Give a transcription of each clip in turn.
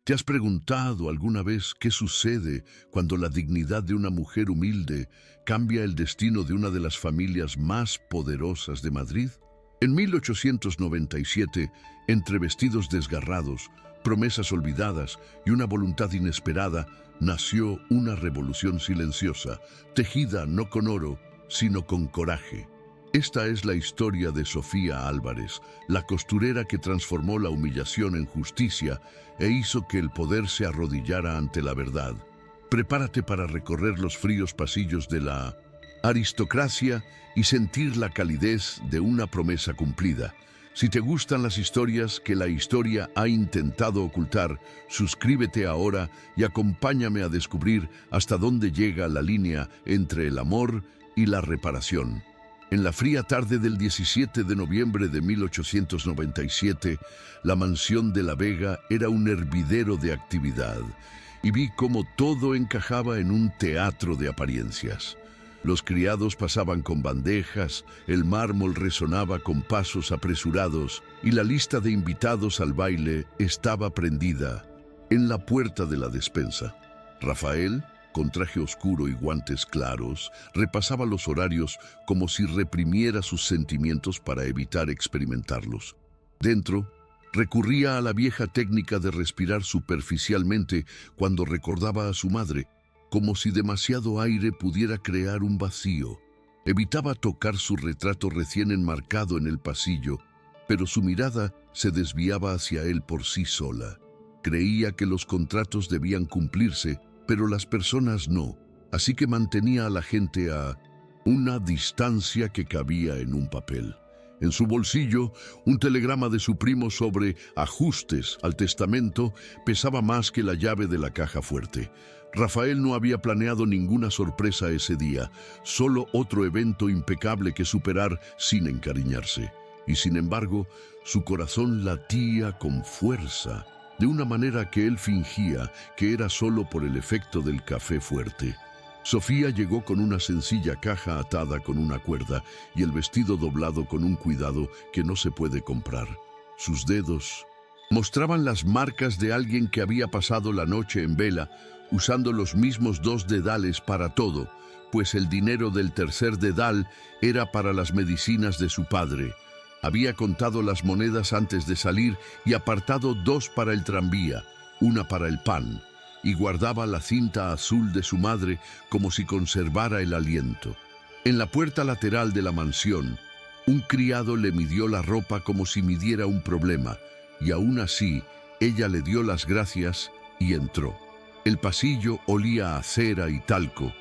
¿Te has preguntado alguna vez qué sucede cuando la dignidad de una mujer humilde cambia el destino de una de las familias más poderosas de Madrid? En 1897, entre vestidos desgarrados, promesas olvidadas y una voluntad inesperada, nació una revolución silenciosa, tejida no con oro, sino con coraje. Esta es la historia de Sofía Álvarez, la costurera que transformó la humillación en justicia e hizo que el poder se arrodillara ante la verdad. Prepárate para recorrer los fríos pasillos de la aristocracia y sentir la calidez de una promesa cumplida. Si te gustan las historias que la historia ha intentado ocultar, suscríbete ahora y acompáñame a descubrir hasta dónde llega la línea entre el amor y la reparación. En la fría tarde del 17 de noviembre de 1897, la mansión de la Vega era un hervidero de actividad y vi cómo todo encajaba en un teatro de apariencias. Los criados pasaban con bandejas, el mármol resonaba con pasos apresurados y la lista de invitados al baile estaba prendida en la puerta de la despensa. Rafael, con traje oscuro y guantes claros, repasaba los horarios como si reprimiera sus sentimientos para evitar experimentarlos. Dentro, recurría a la vieja técnica de respirar superficialmente cuando recordaba a su madre, como si demasiado aire pudiera crear un vacío. Evitaba tocar su retrato recién enmarcado en el pasillo, pero su mirada se desviaba hacia él por sí sola. Creía que los contratos debían cumplirse, pero las personas no, así que mantenía a la gente a una distancia que cabía en un papel. En su bolsillo, un telegrama de su primo sobre ajustes al testamento pesaba más que la llave de la caja fuerte. Rafael no había planeado ninguna sorpresa ese día, solo otro evento impecable que superar sin encariñarse. Y sin embargo, su corazón latía con fuerza, de una manera que él fingía que era solo por el efecto del café fuerte. Sofía llegó con una sencilla caja atada con una cuerda y el vestido doblado con un cuidado que no se puede comprar. Sus dedos mostraban las marcas de alguien que había pasado la noche en vela, usando los mismos 2 dedales para todo, pues el dinero del tercer dedal era para las medicinas de su padre. Había contado las monedas antes de salir y apartado 2 para el tranvía, una para el pan, y guardaba la cinta azul de su madre como si conservara el aliento. En la puerta lateral de la mansión, un criado le midió la ropa como si midiera un problema, y aún así, ella le dio las gracias y entró. El pasillo olía a cera y talco,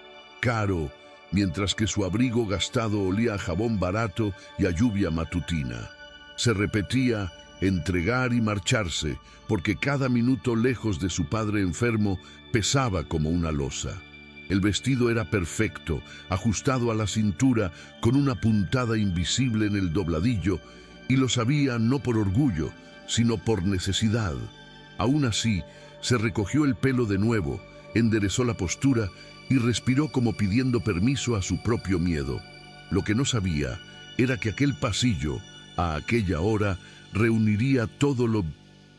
caro, mientras que su abrigo gastado olía a jabón barato y a lluvia matutina. Se repetía entregar y marcharse, porque cada minuto lejos de su padre enfermo pesaba como una losa. El vestido era perfecto, ajustado a la cintura, con una puntada invisible en el dobladillo, y lo sabía no por orgullo, sino por necesidad. Aún así, se recogió el pelo de nuevo, enderezó la postura y respiró como pidiendo permiso a su propio miedo. Lo que no sabía era que aquel pasillo, a aquella hora, reuniría todo lo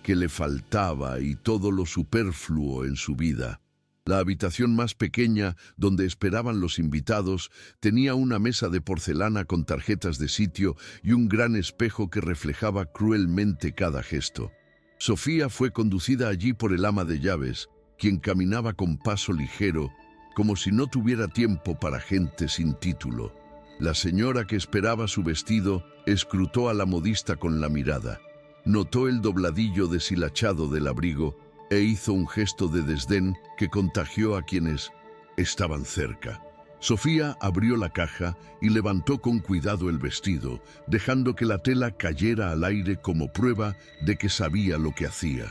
que le faltaba y todo lo superfluo en su vida. La habitación más pequeña, donde esperaban los invitados, tenía una mesa de porcelana con tarjetas de sitio y un gran espejo que reflejaba cruelmente cada gesto. Sofía fue conducida allí por el ama de llaves, quien caminaba con paso ligero, como si no tuviera tiempo para gente sin título. La señora que esperaba su vestido escrutó a la modista con la mirada. Notó el dobladillo deshilachado del abrigo e hizo un gesto de desdén que contagió a quienes estaban cerca. Sofía abrió la caja y levantó con cuidado el vestido, dejando que la tela cayera al aire como prueba de que sabía lo que hacía.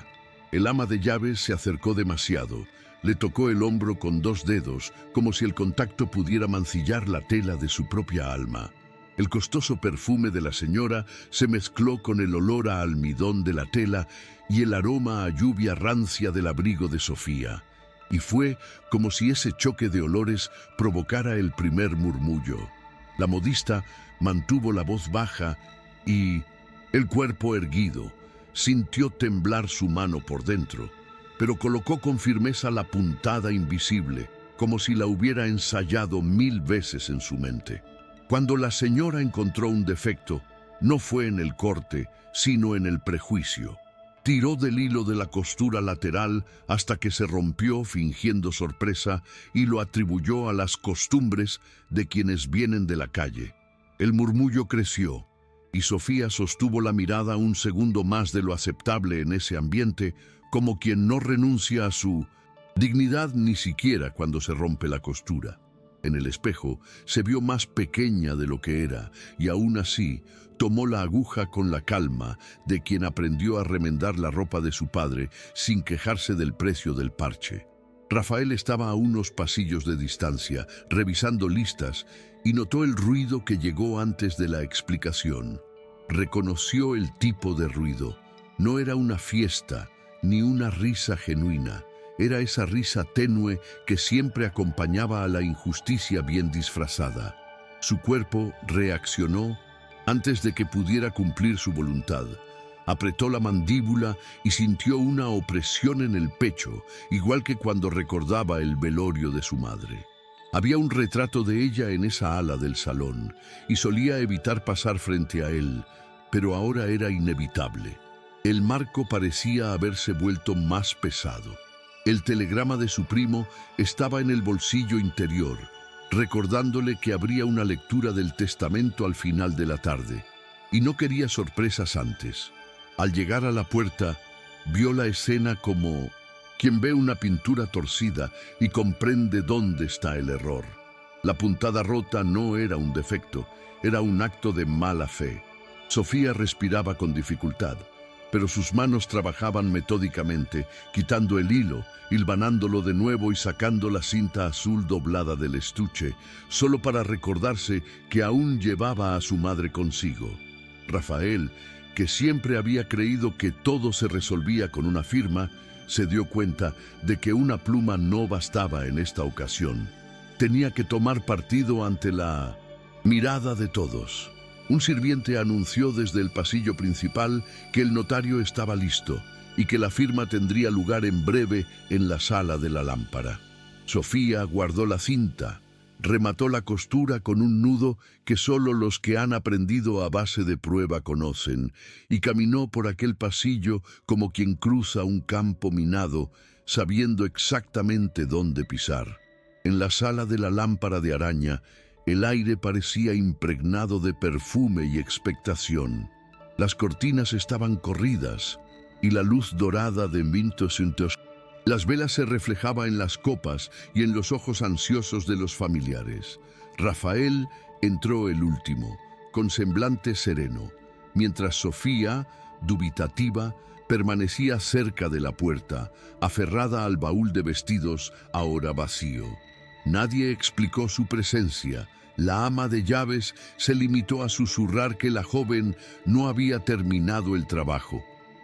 El ama de llaves se acercó demasiado. Le tocó el hombro con 2 dedos, como si el contacto pudiera mancillar la tela de su propia alma. El costoso perfume de la señora se mezcló con el olor a almidón de la tela y el aroma a lluvia rancia del abrigo de Sofía. Y fue como si ese choque de olores provocara el primer murmullo. La modista mantuvo la voz baja y, el cuerpo erguido, sintió temblar su mano por dentro. pero colocó con firmeza la puntada invisible, como si la hubiera ensayado 1000 veces en su mente. Cuando la señora encontró un defecto, no fue en el corte, sino en el prejuicio. Tiró del hilo de la costura lateral hasta que se rompió fingiendo sorpresa y lo atribuyó a las costumbres de quienes vienen de la calle. El murmullo creció y Sofía sostuvo la mirada un segundo más de lo aceptable en ese ambiente, como quien no renuncia a su dignidad ni siquiera cuando se rompe la costura. En el espejo se vio más pequeña de lo que era y aún así tomó la aguja con la calma de quien aprendió a remendar la ropa de su padre sin quejarse del precio del parche. Rafael estaba a unos pasillos de distancia, revisando listas, y notó el ruido que llegó antes de la explicación. Reconoció el tipo de ruido. No era una fiesta, ni una risa genuina. Era esa risa tenue que siempre acompañaba a la injusticia bien disfrazada. Su cuerpo reaccionó antes de que pudiera cumplir su voluntad. Apretó la mandíbula y sintió una opresión en el pecho, igual que cuando recordaba el velorio de su madre. Había un retrato de ella en esa ala del salón y solía evitar pasar frente a él, pero ahora era inevitable. El marco parecía haberse vuelto más pesado. El telegrama de su primo estaba en el bolsillo interior, recordándole que habría una lectura del testamento al final de la tarde, y no quería sorpresas antes. Al llegar a la puerta, vio la escena como quien ve una pintura torcida y comprende dónde está el error. La puntada rota no era un defecto, era un acto de mala fe. Sofía respiraba con dificultad, pero sus manos trabajaban metódicamente, quitando el hilo, hilvanándolo de nuevo y sacando la cinta azul doblada del estuche, solo para recordarse que aún llevaba a su madre consigo. Rafael, que siempre había creído que todo se resolvía con una firma, se dio cuenta de que una pluma no bastaba en esta ocasión. Tenía que tomar partido ante la mirada de todos. Un sirviente anunció desde el pasillo principal que el notario estaba listo y que la firma tendría lugar en breve en la sala de la lámpara. Sofía guardó la cinta, remató la costura con un nudo que solo los que han aprendido a base de prueba conocen, y caminó por aquel pasillo como quien cruza un campo minado, sabiendo exactamente dónde pisar. En la sala de la lámpara de araña, el aire parecía impregnado de perfume y expectación. Las cortinas estaban corridas y la luz dorada de Mintosuntos. Las velas se reflejaba en las copas y en los ojos ansiosos de los familiares. Rafael entró el último, con semblante sereno, mientras Sofía, dubitativa, permanecía cerca de la puerta, aferrada al baúl de vestidos ahora vacío. Nadie explicó su presencia. La ama de llaves se limitó a susurrar que la joven no había terminado el trabajo.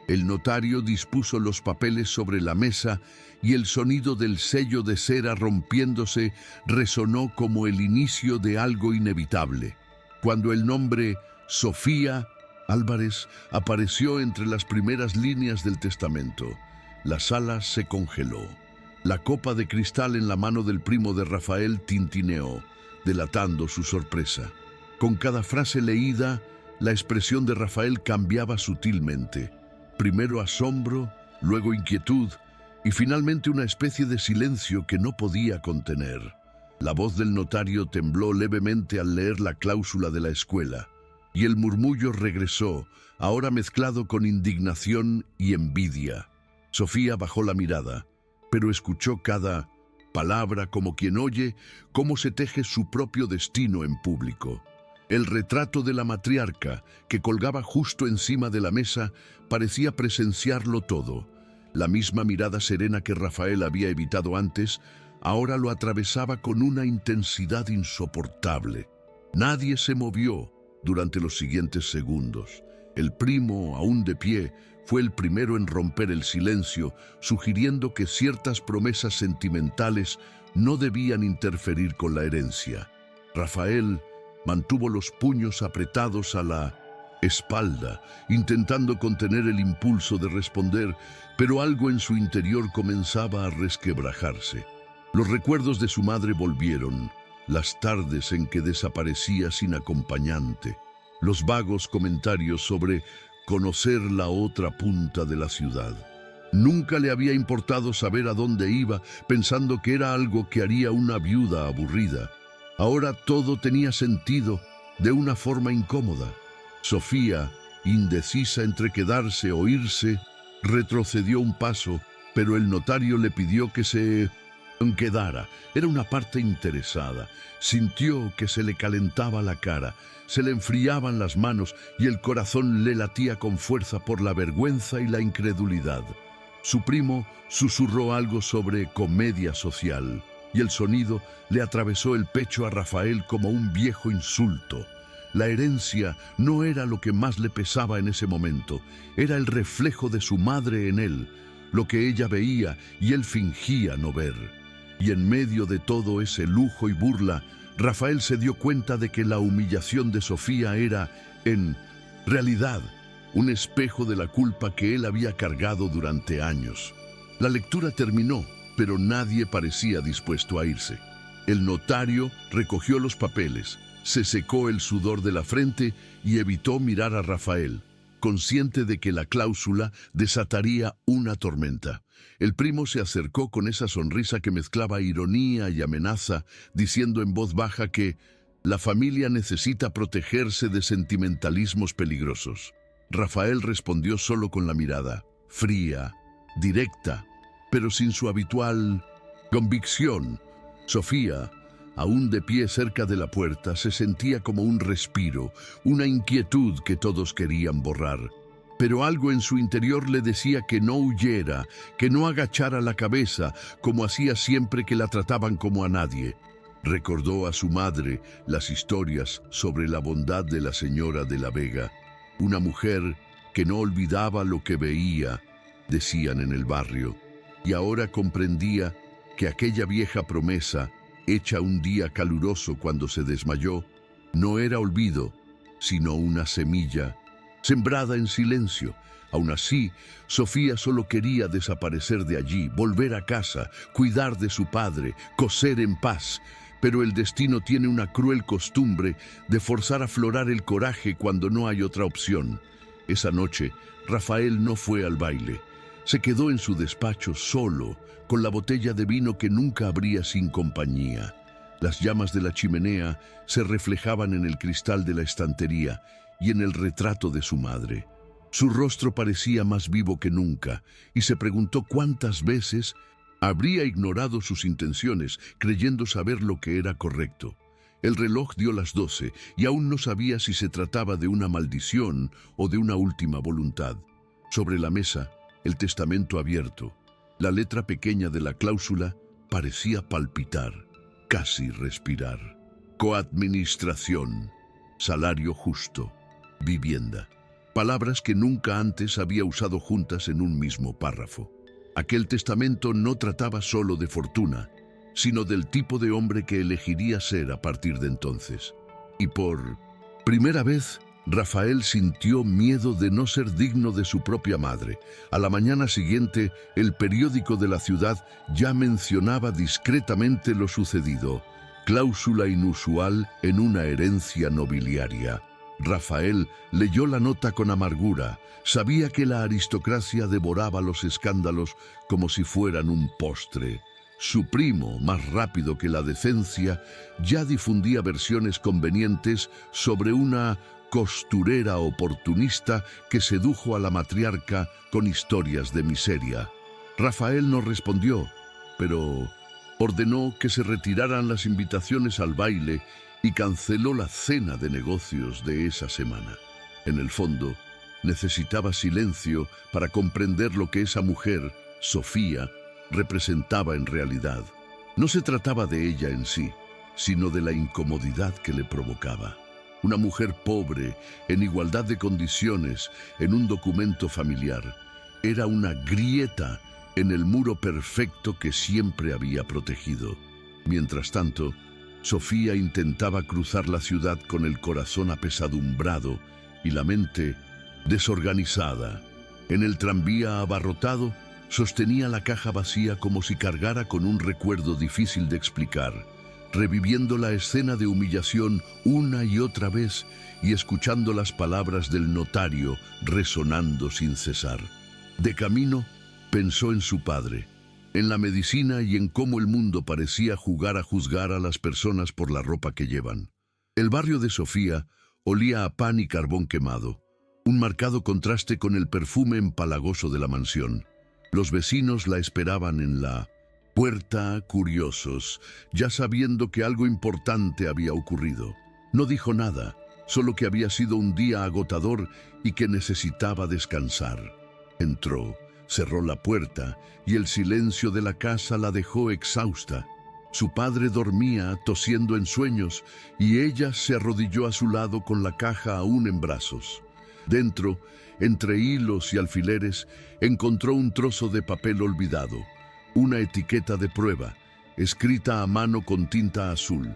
El notario dispuso los papeles sobre la mesa y el sonido del sello de cera rompiéndose resonó como el inicio de algo inevitable. Cuando el nombre Sofía Álvarez apareció entre las primeras líneas del testamento, la sala se congeló. La copa de cristal en la mano del primo de Rafael tintineó, delatando su sorpresa. Con cada frase leída, la expresión de Rafael cambiaba sutilmente. Primero asombro, luego inquietud y finalmente una especie de silencio que no podía contener. La voz del notario tembló levemente al leer la cláusula de la escuela, y el murmullo regresó, ahora mezclado con indignación y envidia. Sofía bajó la mirada, pero escuchó cada palabra como quien oye cómo se teje su propio destino en público. El retrato de la matriarca, que colgaba justo encima de la mesa, parecía presenciarlo todo. La misma mirada serena que Rafael había evitado antes, ahora lo atravesaba con una intensidad insoportable. Nadie se movió durante los siguientes segundos. El primo, aún de pie, fue el primero en romper el silencio, sugiriendo que ciertas promesas sentimentales no debían interferir con la herencia. Rafael mantuvo los puños apretados a la espalda, intentando contener el impulso de responder, pero algo en su interior comenzaba a resquebrajarse. Los recuerdos de su madre volvieron, las tardes en que desaparecía sin acompañante, los vagos comentarios sobre conocer la otra punta de la ciudad. Nunca le había importado saber a dónde iba, pensando que era algo que haría una viuda aburrida. Ahora todo tenía sentido de una forma incómoda. Sofía, indecisa entre quedarse o irse, retrocedió un paso, pero el notario le pidió que se quedara. Era una parte interesada. Sintió que se le calentaba la cara, se le enfriaban las manos y el corazón le latía con fuerza por la vergüenza y la incredulidad. Su primo susurró algo sobre comedia social y el sonido le atravesó el pecho a Rafael como un viejo insulto. La herencia no era lo que más le pesaba en ese momento, era el reflejo de su madre en él, lo que ella veía y él fingía no ver. Y en medio de todo ese lujo y burla, Rafael se dio cuenta de que la humillación de Sofía era, en realidad, un espejo de la culpa que él había cargado durante años. La lectura terminó, pero nadie parecía dispuesto a irse. El notario recogió los papeles, se secó el sudor de la frente y evitó mirar a Rafael, consciente de que la cláusula desataría una tormenta. El primo se acercó con esa sonrisa que mezclaba ironía y amenaza, diciendo en voz baja que la familia necesita protegerse de sentimentalismos peligrosos. Rafael respondió solo con la mirada, fría, directa, pero sin su habitual convicción. Sofía, aún de pie cerca de la puerta, se sentía como un respiro, una inquietud que todos querían borrar. Pero algo en su interior le decía que no huyera, que no agachara la cabeza, como hacía siempre que la trataban como a nadie. Recordó a su madre las historias sobre la bondad de la señora de la Vega, una mujer que no olvidaba lo que veía, decían en el barrio, y ahora comprendía que aquella vieja promesa, hecha un día caluroso cuando se desmayó, no era olvido, sino una semilla sembrada en silencio. Aún así, Sofía solo quería desaparecer de allí, volver a casa, cuidar de su padre, coser en paz. Pero el destino tiene una cruel costumbre de forzar a aflorar el coraje cuando no hay otra opción. Esa noche, Rafael no fue al baile. Se quedó en su despacho solo, con la botella de vino que nunca abría sin compañía. Las llamas de la chimenea se reflejaban en el cristal de la estantería y en el retrato de su madre. Su rostro parecía más vivo que nunca, y se preguntó cuántas veces habría ignorado sus intenciones, creyendo saber lo que era correcto. El reloj dio las 12 y aún no sabía si se trataba de una maldición o de una última voluntad. Sobre la mesa, el testamento abierto. La letra pequeña de la cláusula parecía palpitar, casi respirar. Coadministración, salario justo, vivienda. Palabras que nunca antes había usado juntas en un mismo párrafo. Aquel testamento no trataba solo de fortuna, sino del tipo de hombre que elegiría ser a partir de entonces. Y por primera vez, Rafael sintió miedo de no ser digno de su propia madre. A la mañana siguiente, el periódico de la ciudad ya mencionaba discretamente lo sucedido. Cláusula inusual en una herencia nobiliaria. Rafael leyó la nota con amargura. Sabía que la aristocracia devoraba los escándalos como si fueran un postre. Su primo, más rápido que la decencia, ya difundía versiones convenientes sobre una costurera oportunista que sedujo a la matriarca con historias de miseria. Rafael no respondió, pero ordenó que se retiraran las invitaciones al baile y canceló la cena de negocios de esa semana. En el fondo, necesitaba silencio para comprender lo que esa mujer, Sofía, representaba en realidad. No se trataba de ella en sí, sino de la incomodidad que le provocaba. Una mujer pobre, en igualdad de condiciones, en un documento familiar, era una grieta en el muro perfecto que siempre había protegido. Mientras tanto, Sofía intentaba cruzar la ciudad con el corazón apesadumbrado y la mente desorganizada. En el tranvía abarrotado, sostenía la caja vacía como si cargara con un recuerdo difícil de explicar, reviviendo la escena de humillación una y otra vez y escuchando las palabras del notario resonando sin cesar. De camino, pensó en su padre, en la medicina y en cómo el mundo parecía jugar a juzgar a las personas por la ropa que llevan. El barrio de Sofía olía a pan y carbón quemado, un marcado contraste con el perfume empalagoso de la mansión. Los vecinos la esperaban en la puerta, curiosos, ya sabiendo que algo importante había ocurrido. No dijo nada, solo que había sido un día agotador y que necesitaba descansar. Entró, cerró la puerta y el silencio de la casa la dejó exhausta. Su padre dormía, tosiendo en sueños, y ella se arrodilló a su lado con la caja aún en brazos. Dentro, entre hilos y alfileres, encontró un trozo de papel olvidado, una etiqueta de prueba, escrita a mano con tinta azul.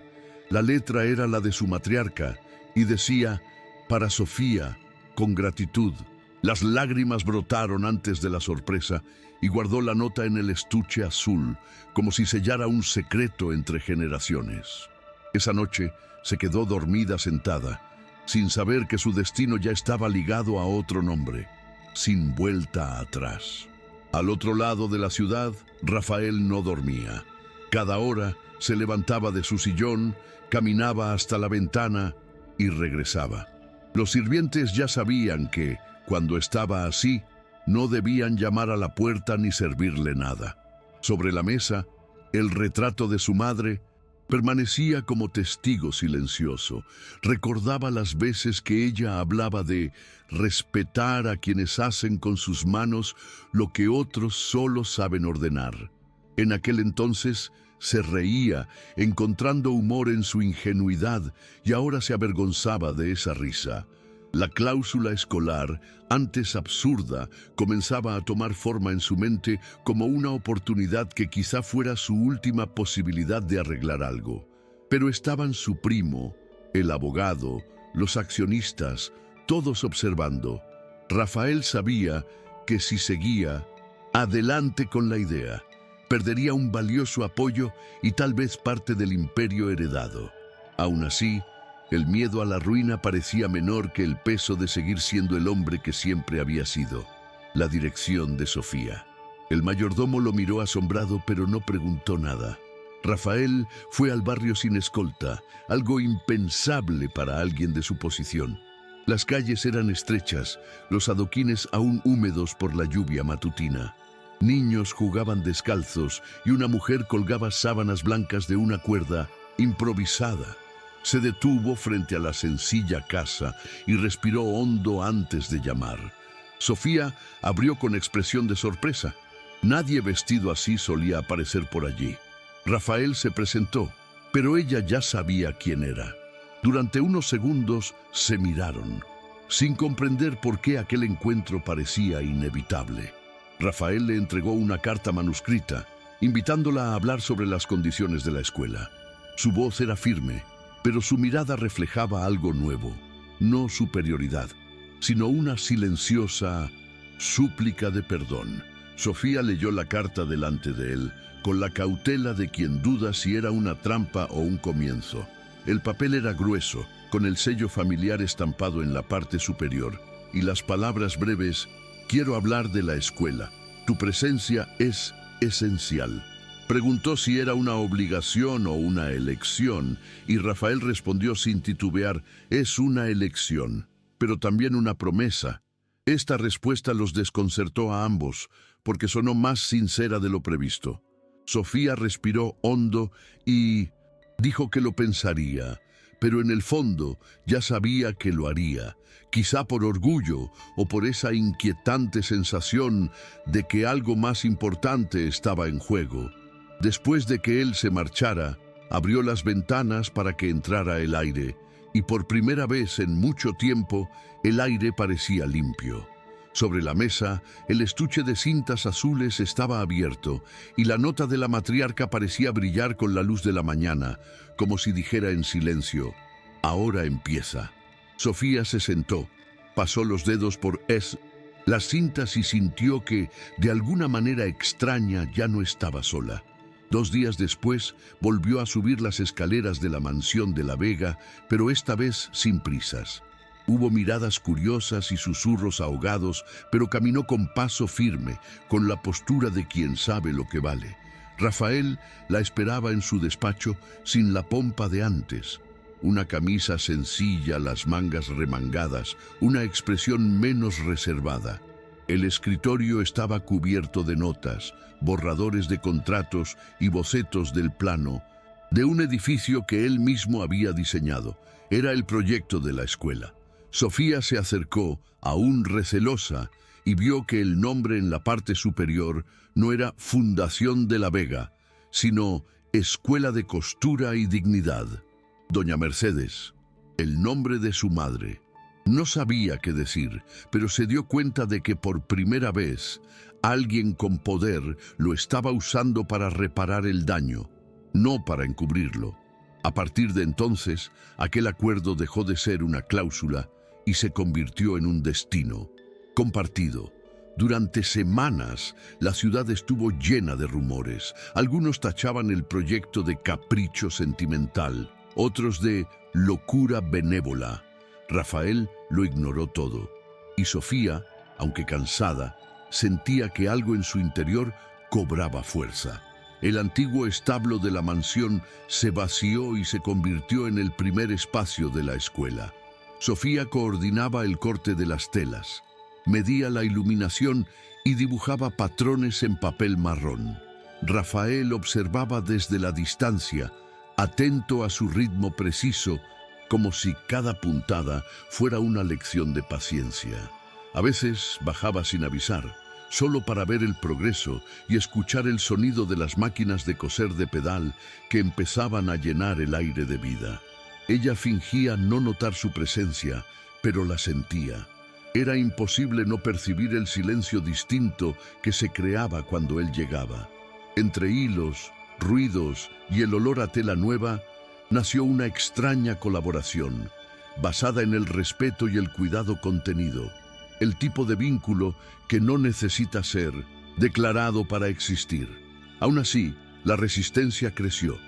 La letra era la de su matriarca y decía, para Sofía, con gratitud. Las lágrimas brotaron antes de la sorpresa y guardó la nota en el estuche azul, como si sellara un secreto entre generaciones. Esa noche se quedó dormida sentada, sin saber que su destino ya estaba ligado a otro nombre, sin vuelta atrás. Al otro lado de la ciudad, Rafael no dormía. Cada hora se levantaba de su sillón, caminaba hasta la ventana y regresaba. Los sirvientes ya sabían que, cuando estaba así, no debían llamar a la puerta ni servirle nada. Sobre la mesa, el retrato de su madre permanecía como testigo silencioso. Recordaba las veces que ella hablaba de respetar a quienes hacen con sus manos lo que otros solo saben ordenar. En aquel entonces se reía, encontrando humor en su ingenuidad, y ahora se avergonzaba de esa risa. La cláusula escolar, antes absurda, comenzaba a tomar forma en su mente como una oportunidad que quizá fuera su última posibilidad de arreglar algo. Pero estaban su primo, el abogado, los accionistas, todos observando. Rafael sabía que si seguía adelante con la idea, perdería un valioso apoyo y tal vez parte del imperio heredado. Aún así, el miedo a la ruina parecía menor que el peso de seguir siendo el hombre que siempre había sido. La dirección de Sofía. El mayordomo lo miró asombrado, pero no preguntó nada. Rafael fue al barrio sin escolta, algo impensable para alguien de su posición. Las calles eran estrechas, los adoquines aún húmedos por la lluvia matutina. Niños jugaban descalzos y una mujer colgaba sábanas blancas de una cuerda improvisada. Se detuvo frente a la sencilla casa y respiró hondo antes de llamar. Sofía abrió con expresión de sorpresa. Nadie vestido así solía aparecer por allí. Rafael se presentó, pero ella ya sabía quién era. Durante unos segundos se miraron, sin comprender por qué aquel encuentro parecía inevitable. Rafael le entregó una carta manuscrita, invitándola a hablar sobre las condiciones de la escuela. Su voz era firme, pero su mirada reflejaba algo nuevo, no superioridad, sino una silenciosa súplica de perdón. Sofía leyó la carta delante de él, con la cautela de quien duda si era una trampa o un comienzo. El papel era grueso, con el sello familiar estampado en la parte superior, y las palabras breves: quiero hablar de la escuela. Tu presencia es esencial. Preguntó si era una obligación o una elección, y Rafael respondió sin titubear: es una elección, pero también una promesa. Esta respuesta los desconcertó a ambos, porque sonó más sincera de lo previsto. Sofía respiró hondo y dijo que lo pensaría, pero en el fondo ya sabía que lo haría, quizá por orgullo o por esa inquietante sensación de que algo más importante estaba en juego. Después de que él se marchara, abrió las ventanas para que entrara el aire, y por primera vez en mucho tiempo el aire parecía limpio. Sobre la mesa, el estuche de cintas azules estaba abierto, y la nota de la matriarca parecía brillar con la luz de la mañana, como si dijera en silencio: ahora empieza. Sofía se sentó, pasó los dedos por las cintas y sintió que, de alguna manera extraña, ya no estaba sola. 2 días después, volvió a subir las escaleras de la mansión de La Vega, pero esta vez sin prisas. Hubo miradas curiosas y susurros ahogados, pero caminó con paso firme, con la postura de quien sabe lo que vale. Rafael la esperaba en su despacho sin la pompa de antes. Una camisa sencilla, las mangas remangadas, una expresión menos reservada. El escritorio estaba cubierto de notas, borradores de contratos y bocetos del plano de un edificio que él mismo había diseñado. Era el proyecto de la escuela. Sofía se acercó, aún recelosa, y vio que el nombre en la parte superior no era Fundación de La Vega, sino Escuela de Costura y Dignidad. Doña Mercedes, el nombre de su madre. No sabía qué decir, pero se dio cuenta de que por primera vez alguien con poder lo estaba usando para reparar el daño, no para encubrirlo. A partir de entonces, aquel acuerdo dejó de ser una cláusula y se convirtió en un destino compartido. Durante semanas, la ciudad estuvo llena de rumores. Algunos tachaban el proyecto de capricho sentimental, otros de locura benévola. Rafael lo ignoró todo, y Sofía, aunque cansada, sentía que algo en su interior cobraba fuerza. El antiguo establo de la mansión se vació y se convirtió en el primer espacio de la escuela. Sofía coordinaba el corte de las telas, medía la iluminación y dibujaba patrones en papel marrón. Rafael observaba desde la distancia, atento a su ritmo preciso, como si cada puntada fuera una lección de paciencia. A veces bajaba sin avisar, solo para ver el progreso y escuchar el sonido de las máquinas de coser de pedal que empezaban a llenar el aire de vida. Ella fingía no notar su presencia, pero la sentía. Era imposible no percibir el silencio distinto que se creaba cuando él llegaba. Entre hilos, ruidos y el olor a tela nueva, nació una extraña colaboración, basada en el respeto y el cuidado contenido, el tipo de vínculo que no necesita ser declarado para existir. Aún así, la resistencia creció.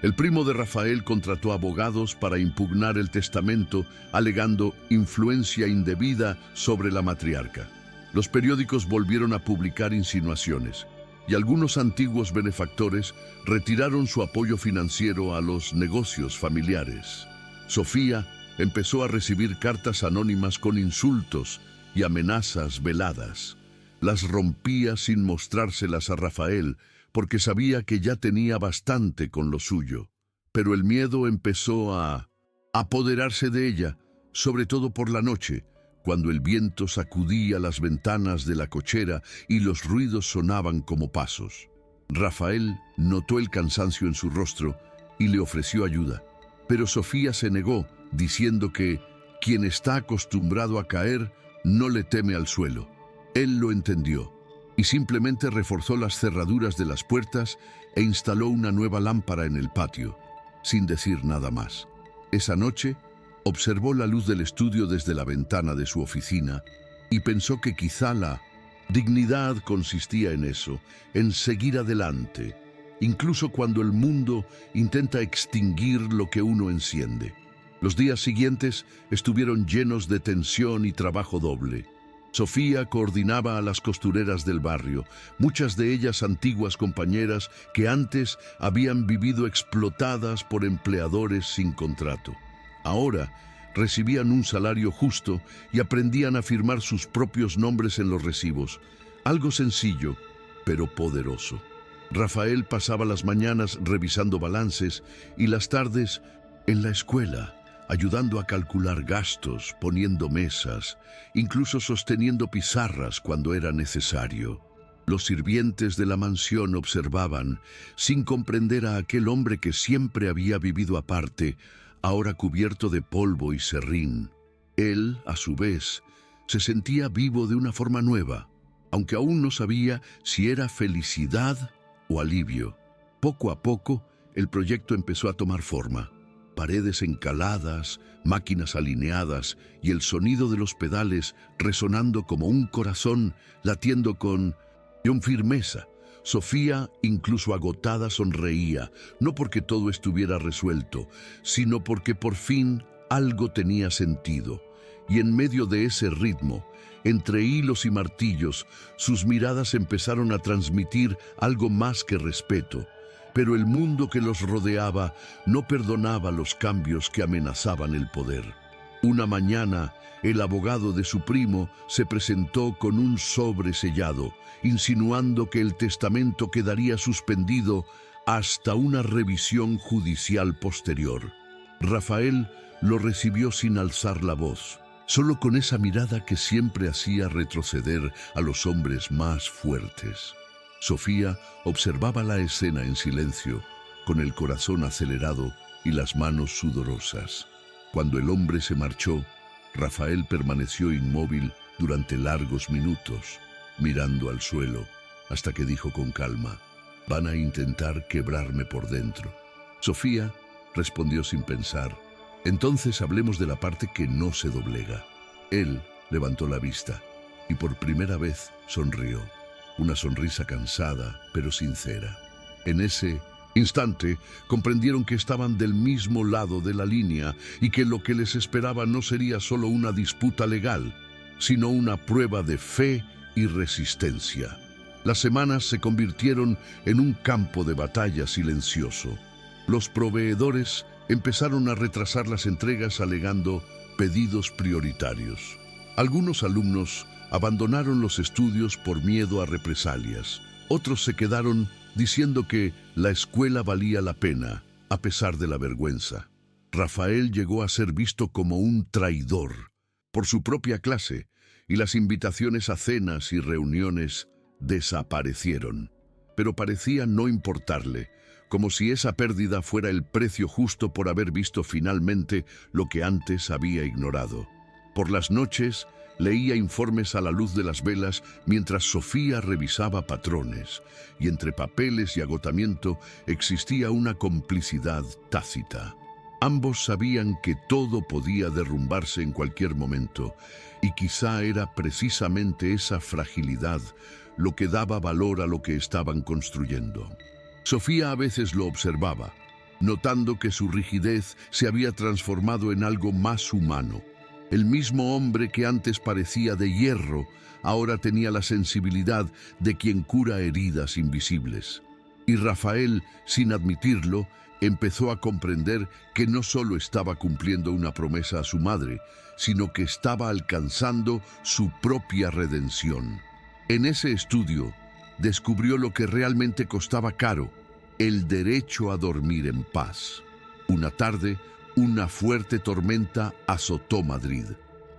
El primo de Rafael contrató abogados para impugnar el testamento, alegando influencia indebida sobre la matriarca. Los periódicos volvieron a publicar insinuaciones, y algunos antiguos benefactores retiraron su apoyo financiero a los negocios familiares. Sofía empezó a recibir cartas anónimas con insultos y amenazas veladas. Las rompía sin mostrárselas a Rafael, porque sabía que ya tenía bastante con lo suyo. Pero el miedo empezó a apoderarse de ella, sobre todo por la noche, cuando el viento sacudía las ventanas de la cochera y los ruidos sonaban como pasos. Rafael notó el cansancio en su rostro y le ofreció ayuda, pero Sofía se negó, diciendo que quien está acostumbrado a caer no le teme al suelo. Él lo entendió y simplemente reforzó las cerraduras de las puertas e instaló una nueva lámpara en el patio, sin decir nada más. Esa noche, observó la luz del estudio desde la ventana de su oficina y pensó que quizá la dignidad consistía en eso, en seguir adelante, incluso cuando el mundo intenta extinguir lo que uno enciende. Los días siguientes estuvieron llenos de tensión y trabajo doble. Sofía coordinaba a las costureras del barrio, muchas de ellas antiguas compañeras que antes habían vivido explotadas por empleadores sin contrato. Ahora recibían un salario justo y aprendían a firmar sus propios nombres en los recibos. Algo sencillo, pero poderoso. Rafael pasaba las mañanas revisando balances y las tardes en la escuela, ayudando a calcular gastos, poniendo mesas, incluso sosteniendo pizarras cuando era necesario. Los sirvientes de la mansión observaban, sin comprender a aquel hombre que siempre había vivido aparte, ahora cubierto de polvo y serrín. Él, a su vez, se sentía vivo de una forma nueva, aunque aún no sabía si era felicidad o alivio. Poco a poco, el proyecto empezó a tomar forma. paredes encaladas, máquinas alineadas y el sonido de los pedales resonando como un corazón latiendo con firmeza. Sofía, incluso agotada, sonreía, no porque todo estuviera resuelto, sino porque por fin algo tenía sentido. Y en medio de ese ritmo, entre hilos y martillos, sus miradas empezaron a transmitir algo más que respeto. Pero el mundo que los rodeaba no perdonaba los cambios que amenazaban el poder. Una mañana, el abogado de su primo se presentó con un sobre sellado, insinuando que el testamento quedaría suspendido hasta una revisión judicial posterior. Rafael lo recibió sin alzar la voz, solo con esa mirada que siempre hacía retroceder a los hombres más fuertes. Sofía observaba la escena en silencio, con el corazón acelerado y las manos sudorosas. Cuando el hombre se marchó, Rafael permaneció inmóvil durante largos minutos, mirando al suelo, hasta que dijo con calma: «Van a intentar quebrarme por dentro». Sofía respondió sin pensar: «Entonces hablemos de la parte que no se doblega». Él levantó la vista y por primera vez sonrió, una sonrisa cansada pero sincera. En ese instante comprendieron que estaban del mismo lado de la línea y que lo que les esperaba no sería solo una disputa legal, sino una prueba de fe y resistencia. Las semanas se convirtieron en un campo de batalla silencioso. Los proveedores empezaron a retrasar las entregas alegando pedidos prioritarios. Algunos alumnos abandonaron los estudios por miedo a represalias. Otros se quedaron diciendo que la escuela valía la pena, a pesar de la vergüenza. Rafael llegó a ser visto como un traidor por su propia clase, y las invitaciones a cenas y reuniones desaparecieron. Pero parecía no importarle, como si esa pérdida fuera el precio justo por haber visto finalmente lo que antes había ignorado. Por las noches, leía informes a la luz de las velas mientras Sofía revisaba patrones, y entre papeles y agotamiento existía una complicidad tácita. Ambos sabían que todo podía derrumbarse en cualquier momento, y quizá era precisamente esa fragilidad lo que daba valor a lo que estaban construyendo. Sofía a veces lo observaba, notando que su rigidez se había transformado en algo más humano. El mismo hombre que antes parecía de hierro, ahora tenía la sensibilidad de quien cura heridas invisibles. Y Rafael, sin admitirlo, empezó a comprender que no solo estaba cumpliendo una promesa a su madre, sino que estaba alcanzando su propia redención. En ese estudio, descubrió lo que realmente costaba caro: el derecho a dormir en paz. Una tarde, una fuerte tormenta azotó Madrid.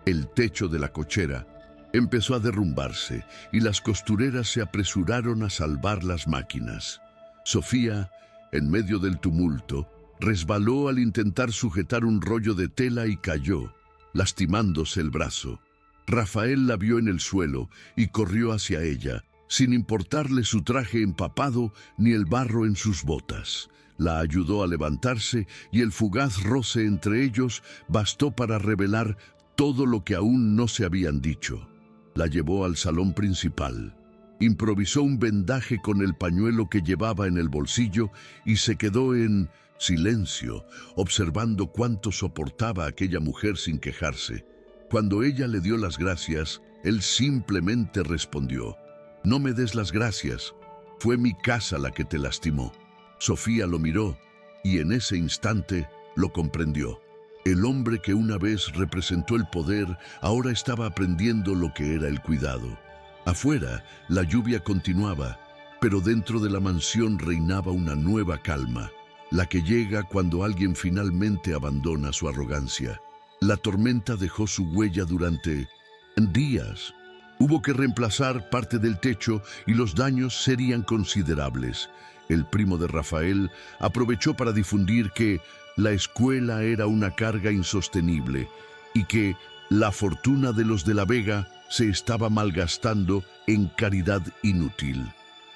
El techo de la cochera empezó a derrumbarse y las costureras se apresuraron a salvar las máquinas. Sofía, en medio del tumulto, resbaló al intentar sujetar un rollo de tela y cayó, lastimándose el brazo. Rafael la vio en el suelo y corrió hacia ella, sin importarle su traje empapado ni el barro en sus botas. La ayudó a levantarse y el fugaz roce entre ellos bastó para revelar todo lo que aún no se habían dicho. La llevó al salón principal. Improvisó un vendaje con el pañuelo que llevaba en el bolsillo y se quedó en silencio, observando cuánto soportaba aquella mujer sin quejarse. Cuando ella le dio las gracias, él simplemente respondió: «No me des las gracias, fue mi casa la que te lastimó». Sofía lo miró y en ese instante lo comprendió. El hombre que una vez representó el poder ahora estaba aprendiendo lo que era el cuidado. Afuera, la lluvia continuaba, pero dentro de la mansión reinaba una nueva calma, la que llega cuando alguien finalmente abandona su arrogancia. La tormenta dejó su huella durante días. Hubo que reemplazar parte del techo y los daños serían considerables. El primo de Rafael aprovechó para difundir que la escuela era una carga insostenible y que la fortuna de los de la Vega se estaba malgastando en caridad inútil.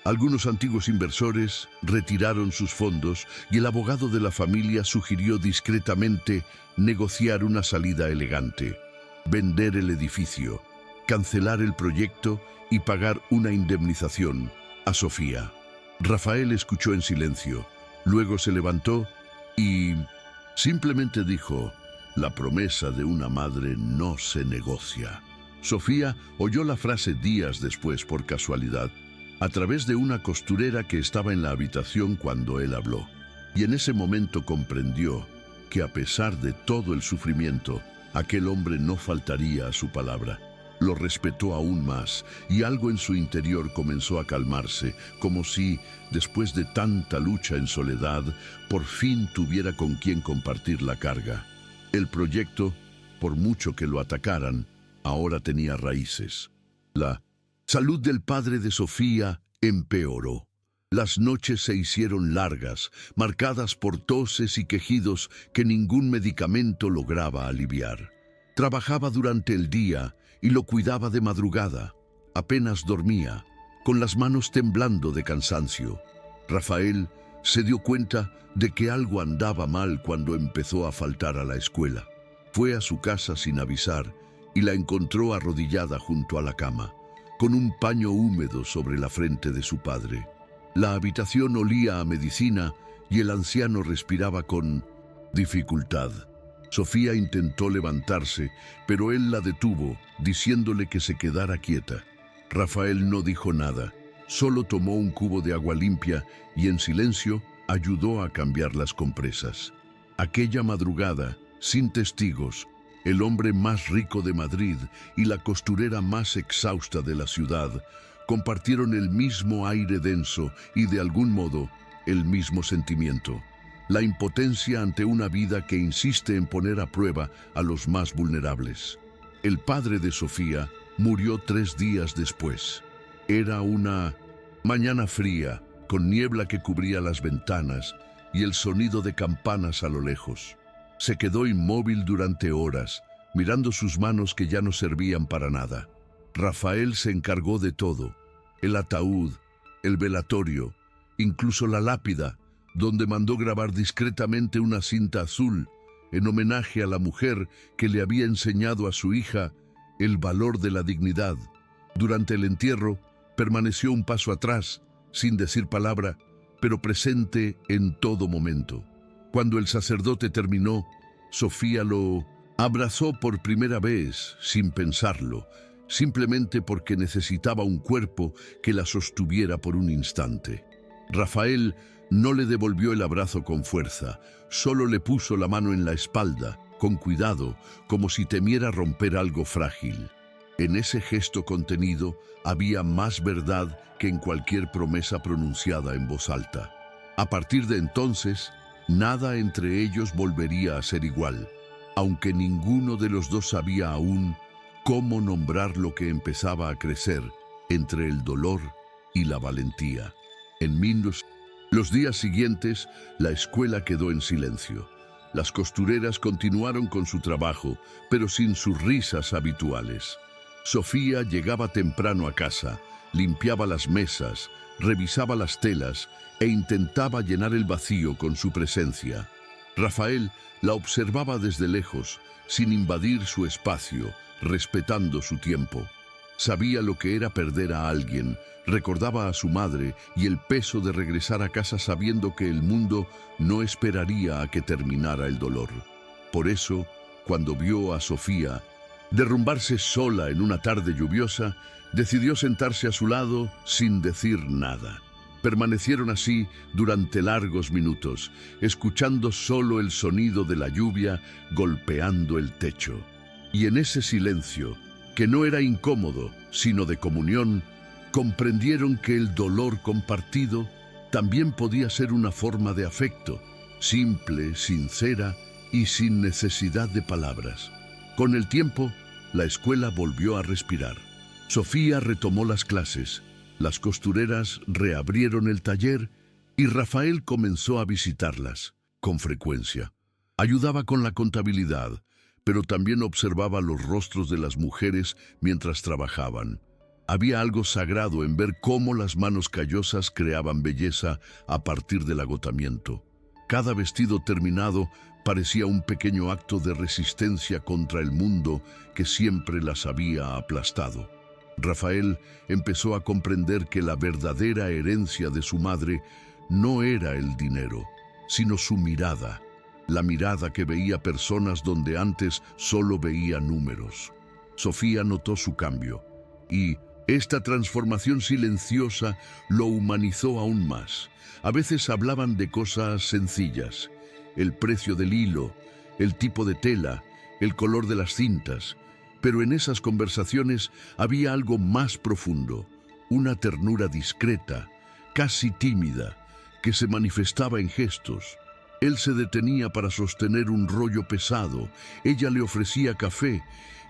Algunos antiguos inversores retiraron sus fondos y el abogado de la familia sugirió discretamente negociar una salida elegante, vender el edificio, cancelar el proyecto y pagar una indemnización a Sofía. Rafael escuchó en silencio, luego se levantó y simplemente dijo: «La promesa de una madre no se negocia». Sofía oyó la frase días después por casualidad, a través de una costurera que estaba en la habitación cuando él habló. Y en ese momento comprendió que a pesar de todo el sufrimiento, aquel hombre no faltaría a su palabra. Lo respetó aún más y algo en su interior comenzó a calmarse, como si, después de tanta lucha en soledad, por fin tuviera con quien compartir la carga. El proyecto, por mucho que lo atacaran, ahora tenía raíces. La salud del padre de Sofía empeoró. Las noches se hicieron largas, marcadas por toses y quejidos que ningún medicamento lograba aliviar. Trabajaba durante el día y lo cuidaba de madrugada. Apenas dormía, con las manos temblando de cansancio. Rafael se dio cuenta de que algo andaba mal cuando empezó a faltar a la escuela. Fue a su casa sin avisar y la encontró arrodillada junto a la cama, con un paño húmedo sobre la frente de su padre. La habitación olía a medicina y el anciano respiraba con dificultad. Sofía intentó levantarse, pero él la detuvo, diciéndole que se quedara quieta. Rafael no dijo nada, solo tomó un cubo de agua limpia y en silencio ayudó a cambiar las compresas. Aquella madrugada, sin testigos, el hombre más rico de Madrid y la costurera más exhausta de la ciudad compartieron el mismo aire denso y, de algún modo, el mismo sentimiento: la impotencia ante una vida que insiste en poner a prueba a los más vulnerables. El padre de Sofía murió 3 días después. Era una mañana fría, con niebla que cubría las ventanas y el sonido de campanas a lo lejos. Se quedó inmóvil durante horas, mirando sus manos que ya no servían para nada. Rafael se encargó de todo: el ataúd, el velatorio, incluso la lápida, donde mandó grabar discretamente una cinta azul en homenaje a la mujer que le había enseñado a su hija el valor de la dignidad. Durante el entierro, permaneció un paso atrás, sin decir palabra, pero presente en todo momento. Cuando el sacerdote terminó, Sofía lo abrazó por primera vez, sin pensarlo, simplemente porque necesitaba un cuerpo que la sostuviera por un instante. Rafael no le devolvió el abrazo con fuerza, solo le puso la mano en la espalda, con cuidado, como si temiera romper algo frágil. En ese gesto contenido había más verdad que en cualquier promesa pronunciada en voz alta. A partir de entonces, nada entre ellos volvería a ser igual, aunque ninguno de los dos sabía aún cómo nombrar lo que empezaba a crecer entre el dolor y la valentía. Los días siguientes, la escuela quedó en silencio. Las costureras continuaron con su trabajo, pero sin sus risas habituales. Sofía llegaba temprano a casa, limpiaba las mesas, revisaba las telas e intentaba llenar el vacío con su presencia. Rafael la observaba desde lejos, sin invadir su espacio, respetando su tiempo. Sabía lo que era perder a alguien, recordaba a su madre y el peso de regresar a casa sabiendo que el mundo no esperaría a que terminara el dolor. Por eso, cuando vio a Sofía derrumbarse sola en una tarde lluviosa, decidió sentarse a su lado sin decir nada. Permanecieron así durante largos minutos, escuchando solo el sonido de la lluvia golpeando el techo. Y en ese silencio, que no era incómodo, sino de comunión, comprendieron que el dolor compartido también podía ser una forma de afecto, simple, sincera y sin necesidad de palabras. Con el tiempo, la escuela volvió a respirar. Sofía retomó las clases, las costureras reabrieron el taller y Rafael comenzó a visitarlas con frecuencia. Ayudaba con la contabilidad, pero también observaba los rostros de las mujeres mientras trabajaban. Había algo sagrado en ver cómo las manos callosas creaban belleza a partir del agotamiento. Cada vestido terminado parecía un pequeño acto de resistencia contra el mundo que siempre las había aplastado. Rafael empezó a comprender que la verdadera herencia de su madre no era el dinero, sino su mirada, la mirada que veía personas donde antes solo veía números. Sofía notó su cambio y esta transformación silenciosa lo humanizó aún más. A veces hablaban de cosas sencillas: el precio del hilo, el tipo de tela, el color de las cintas. Pero en esas conversaciones había algo más profundo, una ternura discreta, casi tímida, que se manifestaba en gestos. Él se detenía para sostener un rollo pesado, ella le ofrecía café,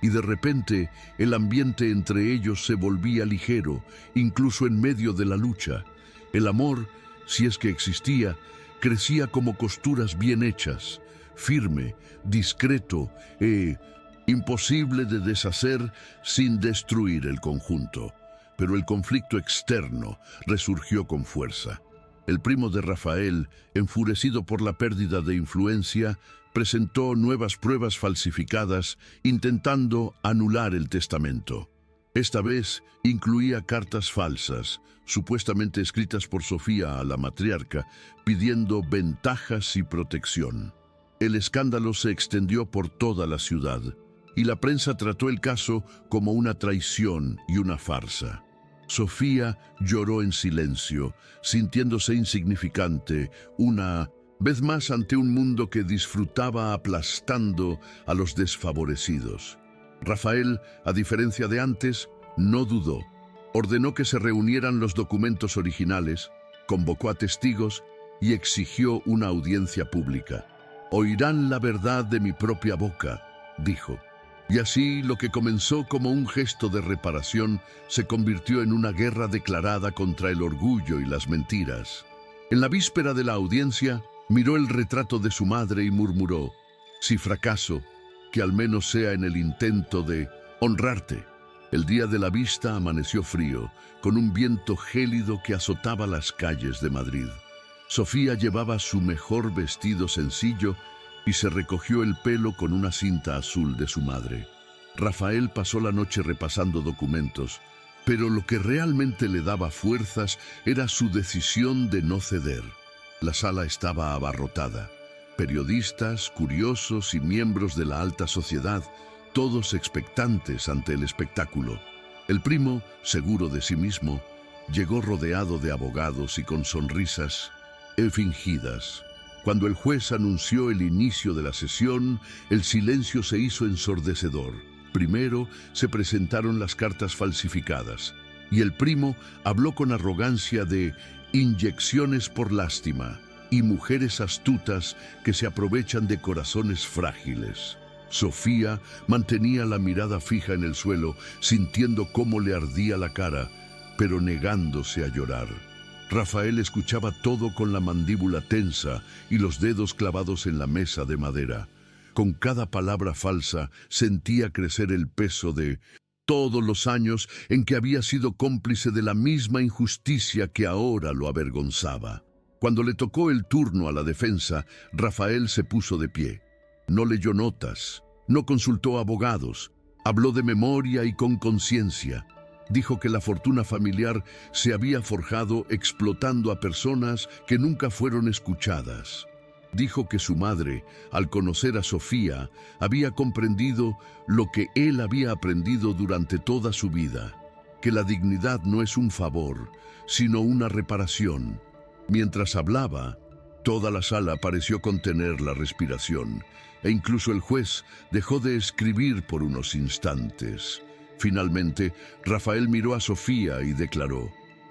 y de repente el ambiente entre ellos se volvía ligero, incluso en medio de la lucha. El amor, si es que existía, crecía como costuras bien hechas, firme, discreto e imposible de deshacer sin destruir el conjunto. Pero el conflicto externo resurgió con fuerza. El primo de Rafael, enfurecido por la pérdida de influencia, presentó nuevas pruebas falsificadas intentando anular el testamento. Esta vez incluía cartas falsas, supuestamente escritas por Sofía a la matriarca, pidiendo ventajas y protección. El escándalo se extendió por toda la ciudad, y la prensa trató el caso como una traición y una farsa. Sofía lloró en silencio, sintiéndose insignificante, una vez más ante un mundo que disfrutaba aplastando a los desfavorecidos. Rafael, a diferencia de antes, no dudó. Ordenó que se reunieran los documentos originales, convocó a testigos y exigió una audiencia pública. «Oirán la verdad de mi propia boca», dijo. Y así lo que comenzó como un gesto de reparación se convirtió en una guerra declarada contra el orgullo y las mentiras. En la víspera de la audiencia, miró el retrato de su madre y murmuró: «Si fracaso, que al menos sea en el intento de honrarte». El día de la vista amaneció frío, con un viento gélido que azotaba las calles de Madrid. Sofía llevaba su mejor vestido sencillo y se recogió el pelo con una cinta azul de su madre. Rafael pasó la noche repasando documentos, pero lo que realmente le daba fuerzas era su decisión de no ceder. La sala estaba abarrotada. Periodistas, curiosos y miembros de la alta sociedad, todos expectantes ante el espectáculo. El primo, seguro de sí mismo, llegó rodeado de abogados y con sonrisas fingidas. Cuando el juez anunció el inicio de la sesión, el silencio se hizo ensordecedor. Primero se presentaron las cartas falsificadas, y el primo habló con arrogancia de inyecciones por lástima y mujeres astutas que se aprovechan de corazones frágiles. Sofía mantenía la mirada fija en el suelo, sintiendo cómo le ardía la cara, pero negándose a llorar. Rafael escuchaba todo con la mandíbula tensa y los dedos clavados en la mesa de madera. Con cada palabra falsa sentía crecer el peso de todos los años en que había sido cómplice de la misma injusticia que ahora lo avergonzaba. Cuando le tocó el turno a la defensa, Rafael se puso de pie. No leyó notas, no consultó abogados, habló de memoria y con conciencia. Dijo que la fortuna familiar se había forjado explotando a personas que nunca fueron escuchadas. Dijo que su madre, al conocer a Sofía, había comprendido lo que él había aprendido durante toda su vida, que la dignidad no es un favor, sino una reparación. Mientras hablaba, toda la sala pareció contener la respiración, e incluso el juez dejó de escribir por unos instantes. Finalmente, Rafael miró a Sofía y declaró: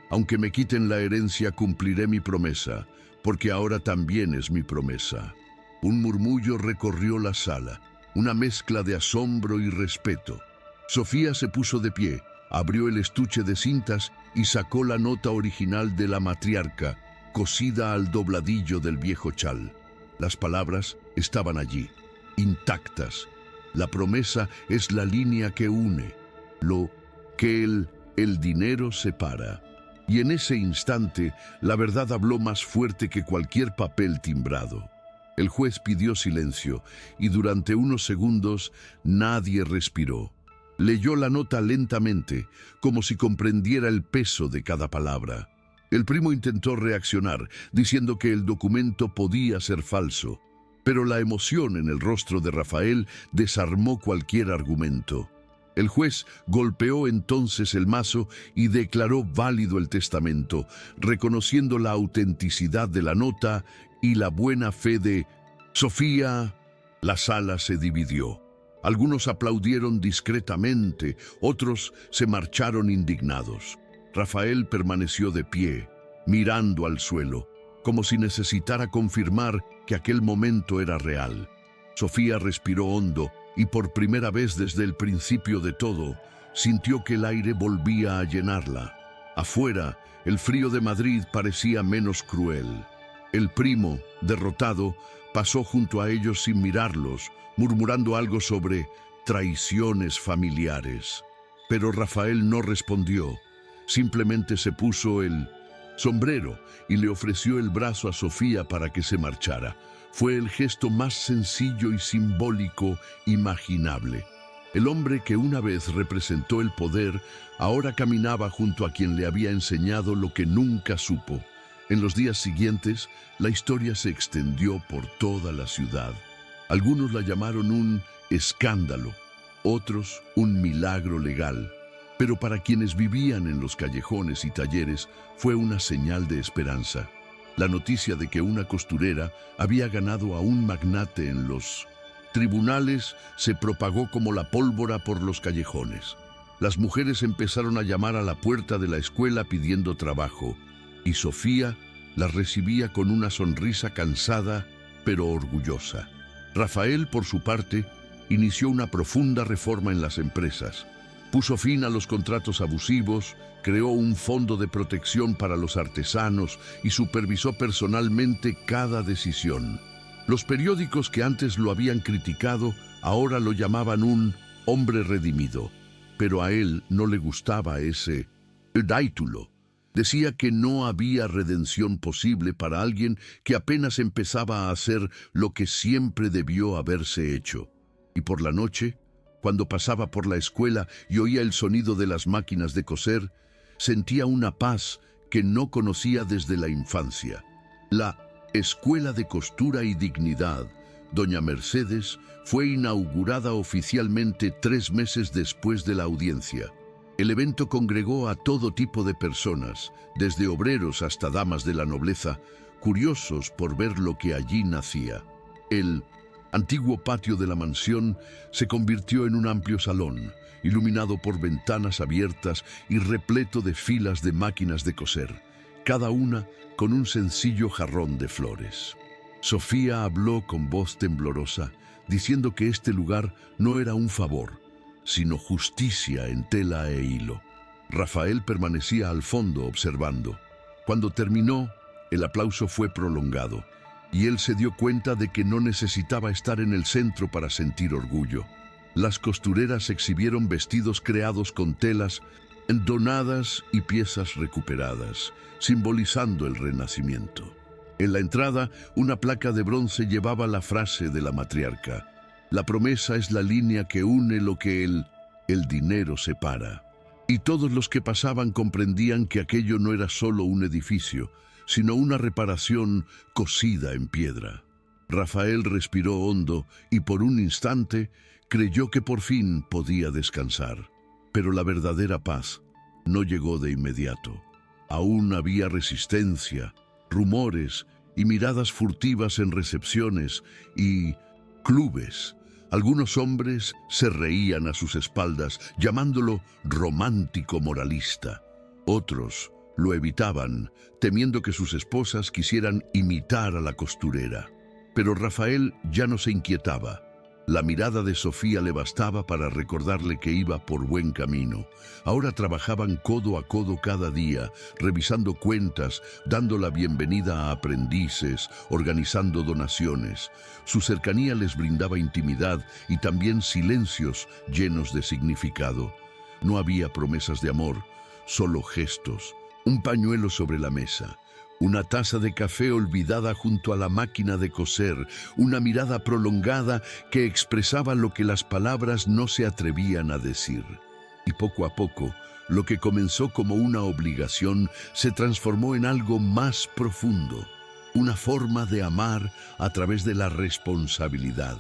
«Aunque me quiten la herencia, cumpliré mi promesa, porque ahora también es mi promesa». Un murmullo recorrió la sala, una mezcla de asombro y respeto. Sofía se puso de pie, abrió el estuche de cintas y sacó la nota original de la matriarca, cosida al dobladillo del viejo chal. Las palabras estaban allí, intactas. La promesa es la línea que une. Lo que el el dinero separa. Y en ese instante, la verdad habló más fuerte que cualquier papel timbrado. El juez pidió silencio y durante unos segundos nadie respiró. Leyó la nota lentamente, como si comprendiera el peso de cada palabra. El primo intentó reaccionar, diciendo que el documento podía ser falso, pero la emoción en el rostro de Rafael desarmó cualquier argumento. El juez golpeó entonces el mazo y declaró válido el testamento, reconociendo la autenticidad de la nota y la buena fe de Sofía. La sala se dividió. Algunos aplaudieron discretamente, otros se marcharon indignados. Rafael permaneció de pie, mirando al suelo, como si necesitara confirmar que aquel momento era real. Sofía respiró hondo y por primera vez desde el principio de todo, sintió que el aire volvía a llenarla. Afuera, el frío de Madrid parecía menos cruel. El primo, derrotado, pasó junto a ellos sin mirarlos, murmurando algo sobre traiciones familiares. Pero Rafael no respondió. Simplemente se puso el sombrero y le ofreció el brazo a Sofía para que se marchara. Fue el gesto más sencillo y simbólico imaginable. El hombre que una vez representó el poder, ahora caminaba junto a quien le había enseñado lo que nunca supo. En los días siguientes, la historia se extendió por toda la ciudad. Algunos la llamaron un escándalo, otros un milagro legal. Pero para quienes vivían en los callejones y talleres fue una señal de esperanza. La noticia de que una costurera había ganado a un magnate en los tribunales se propagó como la pólvora por los callejones. Las mujeres empezaron a llamar a la puerta de la escuela pidiendo trabajo, y Sofía las recibía con una sonrisa cansada pero orgullosa. Rafael, por su parte, inició una profunda reforma en las empresas. Puso fin a los contratos abusivos, creó un fondo de protección para los artesanos y supervisó personalmente cada decisión. Los periódicos que antes lo habían criticado ahora lo llamaban un hombre redimido, pero a él no le gustaba ese título. Decía que no había redención posible para alguien que apenas empezaba a hacer lo que siempre debió haberse hecho. Y por la noche, cuando pasaba por la escuela y oía el sonido de las máquinas de coser, sentía una paz que no conocía desde la infancia. La Escuela de Costura y Dignidad, Doña Mercedes, fue inaugurada oficialmente 3 meses después de la audiencia. El evento congregó a todo tipo de personas, desde obreros hasta damas de la nobleza, curiosos por ver lo que allí nacía. El antiguo patio de la mansión se convirtió en un amplio salón, iluminado por ventanas abiertas y repleto de filas de máquinas de coser, cada una con un sencillo jarrón de flores. Sofía habló con voz temblorosa, diciendo que este lugar no era un favor, sino justicia en tela e hilo. Rafael permanecía al fondo observando. Cuando terminó, el aplauso fue prolongado, y él se dio cuenta de que no necesitaba estar en el centro para sentir orgullo. Las costureras exhibieron vestidos creados con telas donadas y piezas recuperadas, simbolizando el renacimiento. En la entrada, una placa de bronce llevaba la frase de la matriarca: la promesa es la línea que une lo que el dinero separa. Y todos los que pasaban comprendían que aquello no era solo un edificio, sino una reparación cosida en piedra. Rafael respiró hondo y por un instante creyó que por fin podía descansar. Pero la verdadera paz no llegó de inmediato. Aún había resistencia, rumores y miradas furtivas en recepciones y clubes. Algunos hombres se reían a sus espaldas, llamándolo romántico moralista. Otros lo evitaban, temiendo que sus esposas quisieran imitar a la costurera. Pero Rafael ya no se inquietaba. La mirada de Sofía le bastaba para recordarle que iba por buen camino. Ahora trabajaban codo a codo cada día, revisando cuentas, dando la bienvenida a aprendices, organizando donaciones. Su cercanía les brindaba intimidad y también silencios llenos de significado. No había promesas de amor, solo gestos. Un pañuelo sobre la mesa, una taza de café olvidada junto a la máquina de coser, una mirada prolongada que expresaba lo que las palabras no se atrevían a decir. Y poco a poco, lo que comenzó como una obligación se transformó en algo más profundo, una forma de amar a través de la responsabilidad.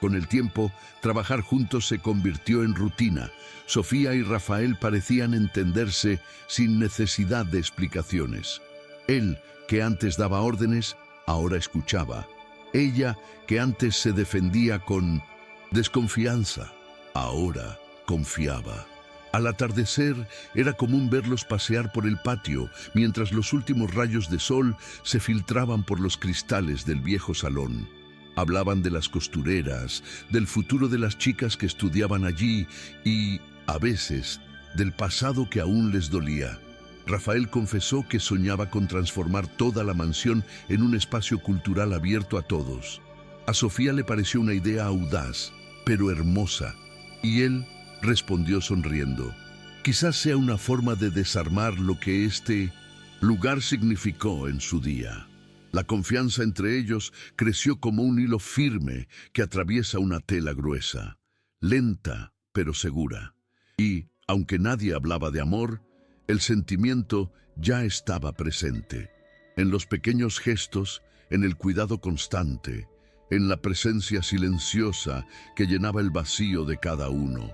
Con el tiempo, trabajar juntos se convirtió en rutina. Sofía y Rafael parecían entenderse sin necesidad de explicaciones. Él, que antes daba órdenes, ahora escuchaba. Ella, que antes se defendía con desconfianza, ahora confiaba. Al atardecer, era común verlos pasear por el patio, mientras los últimos rayos de sol se filtraban por los cristales del viejo salón. Hablaban de las costureras, del futuro de las chicas que estudiaban allí y, a veces, del pasado que aún les dolía. Rafael confesó que soñaba con transformar toda la mansión en un espacio cultural abierto a todos. A Sofía le pareció una idea audaz, pero hermosa, y él respondió sonriendo. Quizás sea una forma de desarmar lo que este lugar significó en su día. La confianza entre ellos creció como un hilo firme que atraviesa una tela gruesa, lenta pero segura. Y, aunque nadie hablaba de amor, el sentimiento ya estaba presente. En los pequeños gestos, en el cuidado constante, en la presencia silenciosa que llenaba el vacío de cada uno.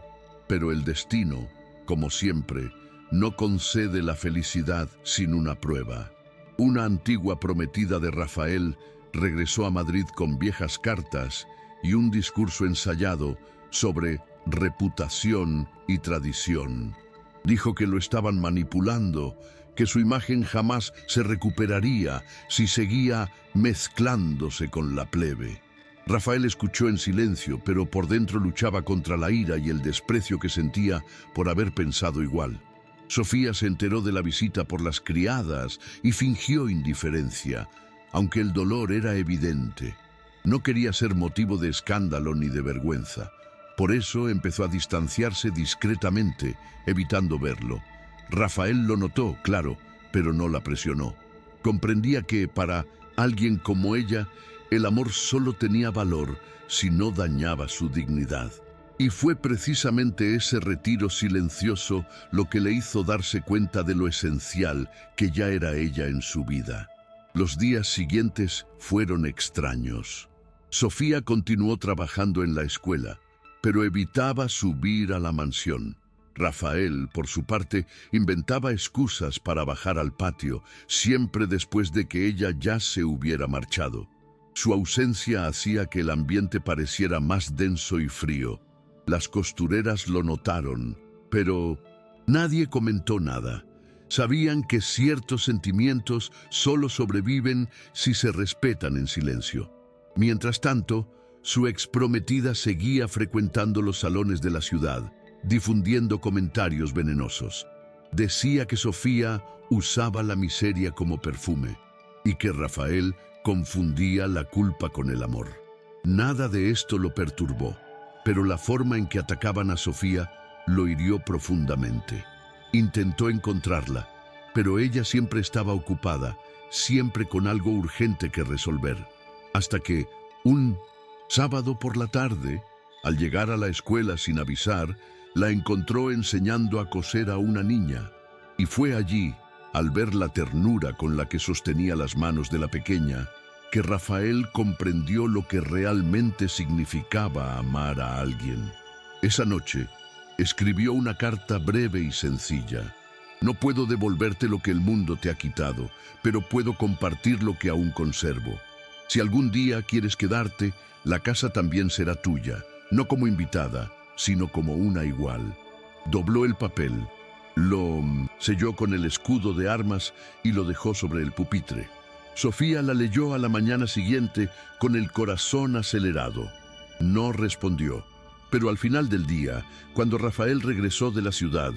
Pero el destino, como siempre, no concede la felicidad sin una prueba. Una antigua prometida de Rafael regresó a Madrid con viejas cartas y un discurso ensayado sobre reputación y tradición. Dijo que lo estaban manipulando, que su imagen jamás se recuperaría si seguía mezclándose con la plebe. Rafael escuchó en silencio, pero por dentro luchaba contra la ira y el desprecio que sentía por haber pensado igual. Sofía se enteró de la visita por las criadas y fingió indiferencia, aunque el dolor era evidente. No quería ser motivo de escándalo ni de vergüenza. Por eso empezó a distanciarse discretamente, evitando verlo. Rafael lo notó, claro, pero no la presionó. Comprendía que, para alguien como ella, el amor solo tenía valor si no dañaba su dignidad. Y fue precisamente ese retiro silencioso lo que le hizo darse cuenta de lo esencial que ya era ella en su vida. Los días siguientes fueron extraños. Sofía continuó trabajando en la escuela, pero evitaba subir a la mansión. Rafael, por su parte, inventaba excusas para bajar al patio, siempre después de que ella ya se hubiera marchado. Su ausencia hacía que el ambiente pareciera más denso y frío. Las costureras lo notaron, pero nadie comentó nada. Sabían que ciertos sentimientos solo sobreviven si se respetan en silencio. Mientras tanto, su exprometida seguía frecuentando los salones de la ciudad, difundiendo comentarios venenosos. Decía que Sofía usaba la miseria como perfume y que Rafael confundía la culpa con el amor. Nada de esto lo perturbó, pero la forma en que atacaban a Sofía lo hirió profundamente. Intentó encontrarla, pero ella siempre estaba ocupada, siempre con algo urgente que resolver. Hasta que, un sábado por la tarde, al llegar a la escuela sin avisar, la encontró enseñando a coser a una niña. Y fue allí, al ver la ternura con la que sostenía las manos de la pequeña, que Rafael comprendió lo que realmente significaba amar a alguien. Esa noche, escribió una carta breve y sencilla. No puedo devolverte lo que el mundo te ha quitado, pero puedo compartir lo que aún conservo. Si algún día quieres quedarte, la casa también será tuya, no como invitada, sino como una igual. Dobló el papel, lo selló con el escudo de armas y lo dejó sobre el pupitre. Sofía la leyó a la mañana siguiente con el corazón acelerado. No respondió, pero al final del día, cuando Rafael regresó de la ciudad,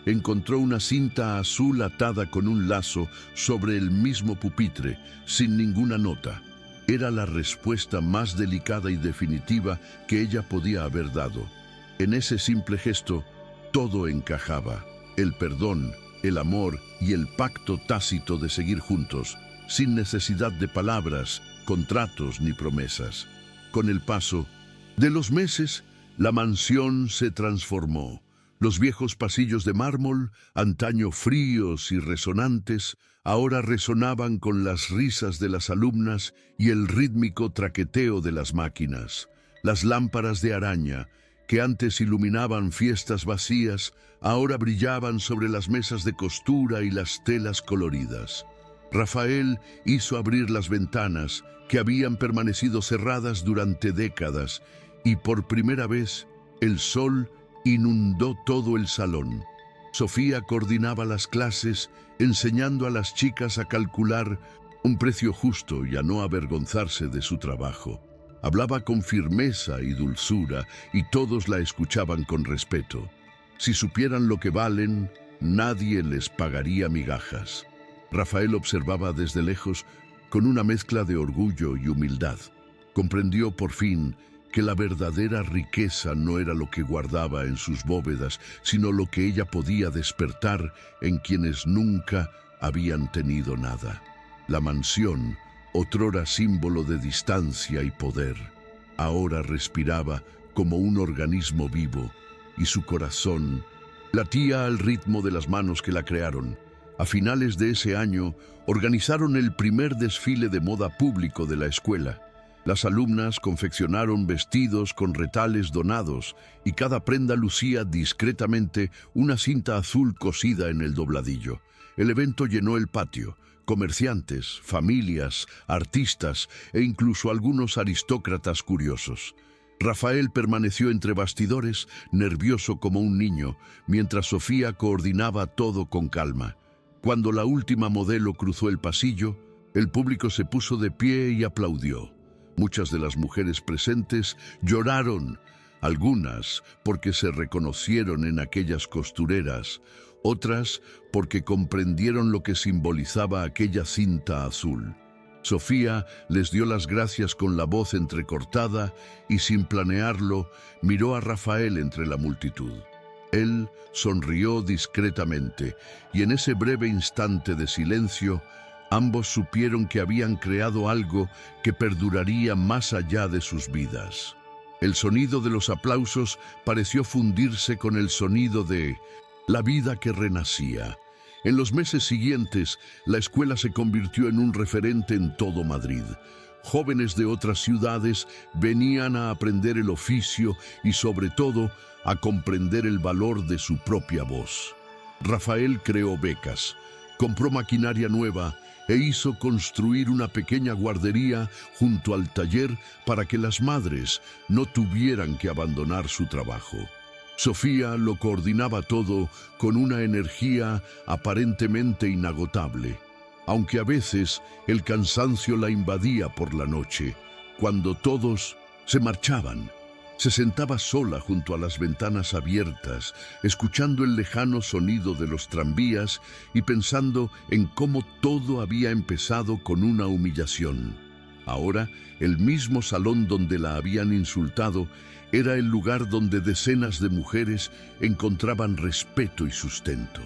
encontró una cinta azul atada con un lazo sobre el mismo pupitre, sin ninguna nota. Era la respuesta más delicada y definitiva que ella podía haber dado. En ese simple gesto, todo encajaba: el perdón, el amor y el pacto tácito de seguir juntos, sin necesidad de palabras, contratos ni promesas. Con el paso de los meses, la mansión se transformó. Los viejos pasillos de mármol, antaño fríos y resonantes, ahora resonaban con las risas de las alumnas y el rítmico traqueteo de las máquinas. Las lámparas de araña, que antes iluminaban fiestas vacías, ahora brillaban sobre las mesas de costura y las telas coloridas. Rafael hizo abrir las ventanas, que habían permanecido cerradas durante décadas, y por primera vez el sol inundó todo el salón. Sofía coordinaba las clases, enseñando a las chicas a calcular un precio justo y a no avergonzarse de su trabajo. Hablaba con firmeza y dulzura, y todos la escuchaban con respeto. Si supieran lo que valen, nadie les pagaría migajas. Rafael observaba desde lejos con una mezcla de orgullo y humildad. Comprendió por fin que la verdadera riqueza no era lo que guardaba en sus bóvedas, sino lo que ella podía despertar en quienes nunca habían tenido nada. La mansión, otrora símbolo de distancia y poder, ahora respiraba como un organismo vivo, y su corazón latía al ritmo de las manos que la crearon. A finales de ese año, organizaron el primer desfile de moda público de la escuela. Las alumnas confeccionaron vestidos con retales donados, y cada prenda lucía discretamente una cinta azul cosida en el dobladillo. El evento llenó el patio. Comerciantes, familias, artistas e incluso algunos aristócratas curiosos. Rafael permaneció entre bastidores, nervioso como un niño, mientras Sofía coordinaba todo con calma. Cuando la última modelo cruzó el pasillo, el público se puso de pie y aplaudió. Muchas de las mujeres presentes lloraron, algunas porque se reconocieron en aquellas costureras, otras porque comprendieron lo que simbolizaba aquella cinta azul. Sofía les dio las gracias con la voz entrecortada y, sin planearlo, miró a Rafael entre la multitud. Él sonrió discretamente, y en ese breve instante de silencio, ambos supieron que habían creado algo que perduraría más allá de sus vidas. El sonido de los aplausos pareció fundirse con el sonido de la vida que renacía. En los meses siguientes, la escuela se convirtió en un referente en todo Madrid. Jóvenes de otras ciudades venían a aprender el oficio y, sobre todo, a comprender el valor de su propia voz. Rafael creó becas, compró maquinaria nueva e hizo construir una pequeña guardería junto al taller para que las madres no tuvieran que abandonar su trabajo. Sofía lo coordinaba todo con una energía aparentemente inagotable, aunque a veces el cansancio la invadía por la noche. Cuando todos se marchaban, se sentaba sola junto a las ventanas abiertas, escuchando el lejano sonido de los tranvías y pensando en cómo todo había empezado con una humillación. Ahora, el mismo salón donde la habían insultado era el lugar donde decenas de mujeres encontraban respeto y sustento.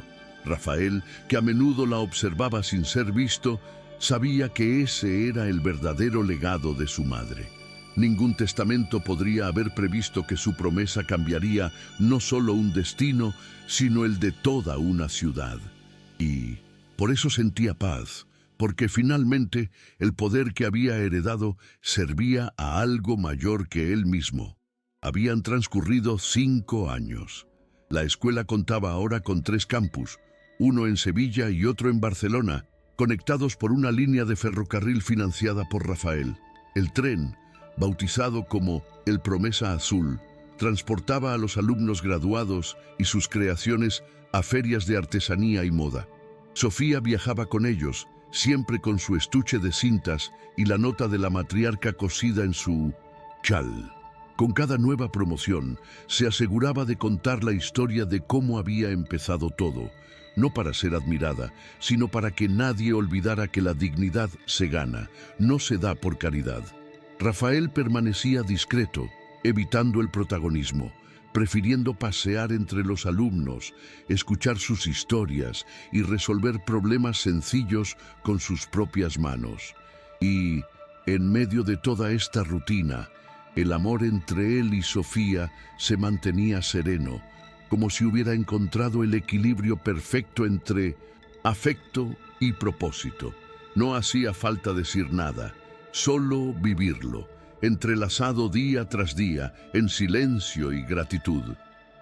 Rafael, que a menudo la observaba sin ser visto, sabía que ese era el verdadero legado de su madre. Ningún testamento podría haber previsto que su promesa cambiaría no solo un destino, sino el de toda una ciudad. Y por eso sentía paz, porque finalmente el poder que había heredado servía a algo mayor que él mismo. Habían transcurrido 5 años. La escuela contaba ahora con 3 campus, uno en Sevilla y otro en Barcelona, conectados por una línea de ferrocarril financiada por Rafael. El tren, bautizado como el Promesa Azul, transportaba a los alumnos graduados y sus creaciones a ferias de artesanía y moda. Sofía viajaba con ellos, siempre con su estuche de cintas y la nota de la matriarca cosida en su chal. Con cada nueva promoción, se aseguraba de contar la historia de cómo había empezado todo, no para ser admirada, sino para que nadie olvidara que la dignidad se gana, no se da por caridad. Rafael permanecía discreto, evitando el protagonismo, prefiriendo pasear entre los alumnos, escuchar sus historias y resolver problemas sencillos con sus propias manos. Y, en medio de toda esta rutina, el amor entre él y Sofía se mantenía sereno, como si hubiera encontrado el equilibrio perfecto entre afecto y propósito. No hacía falta decir nada, solo vivirlo, entrelazado día tras día, en silencio y gratitud.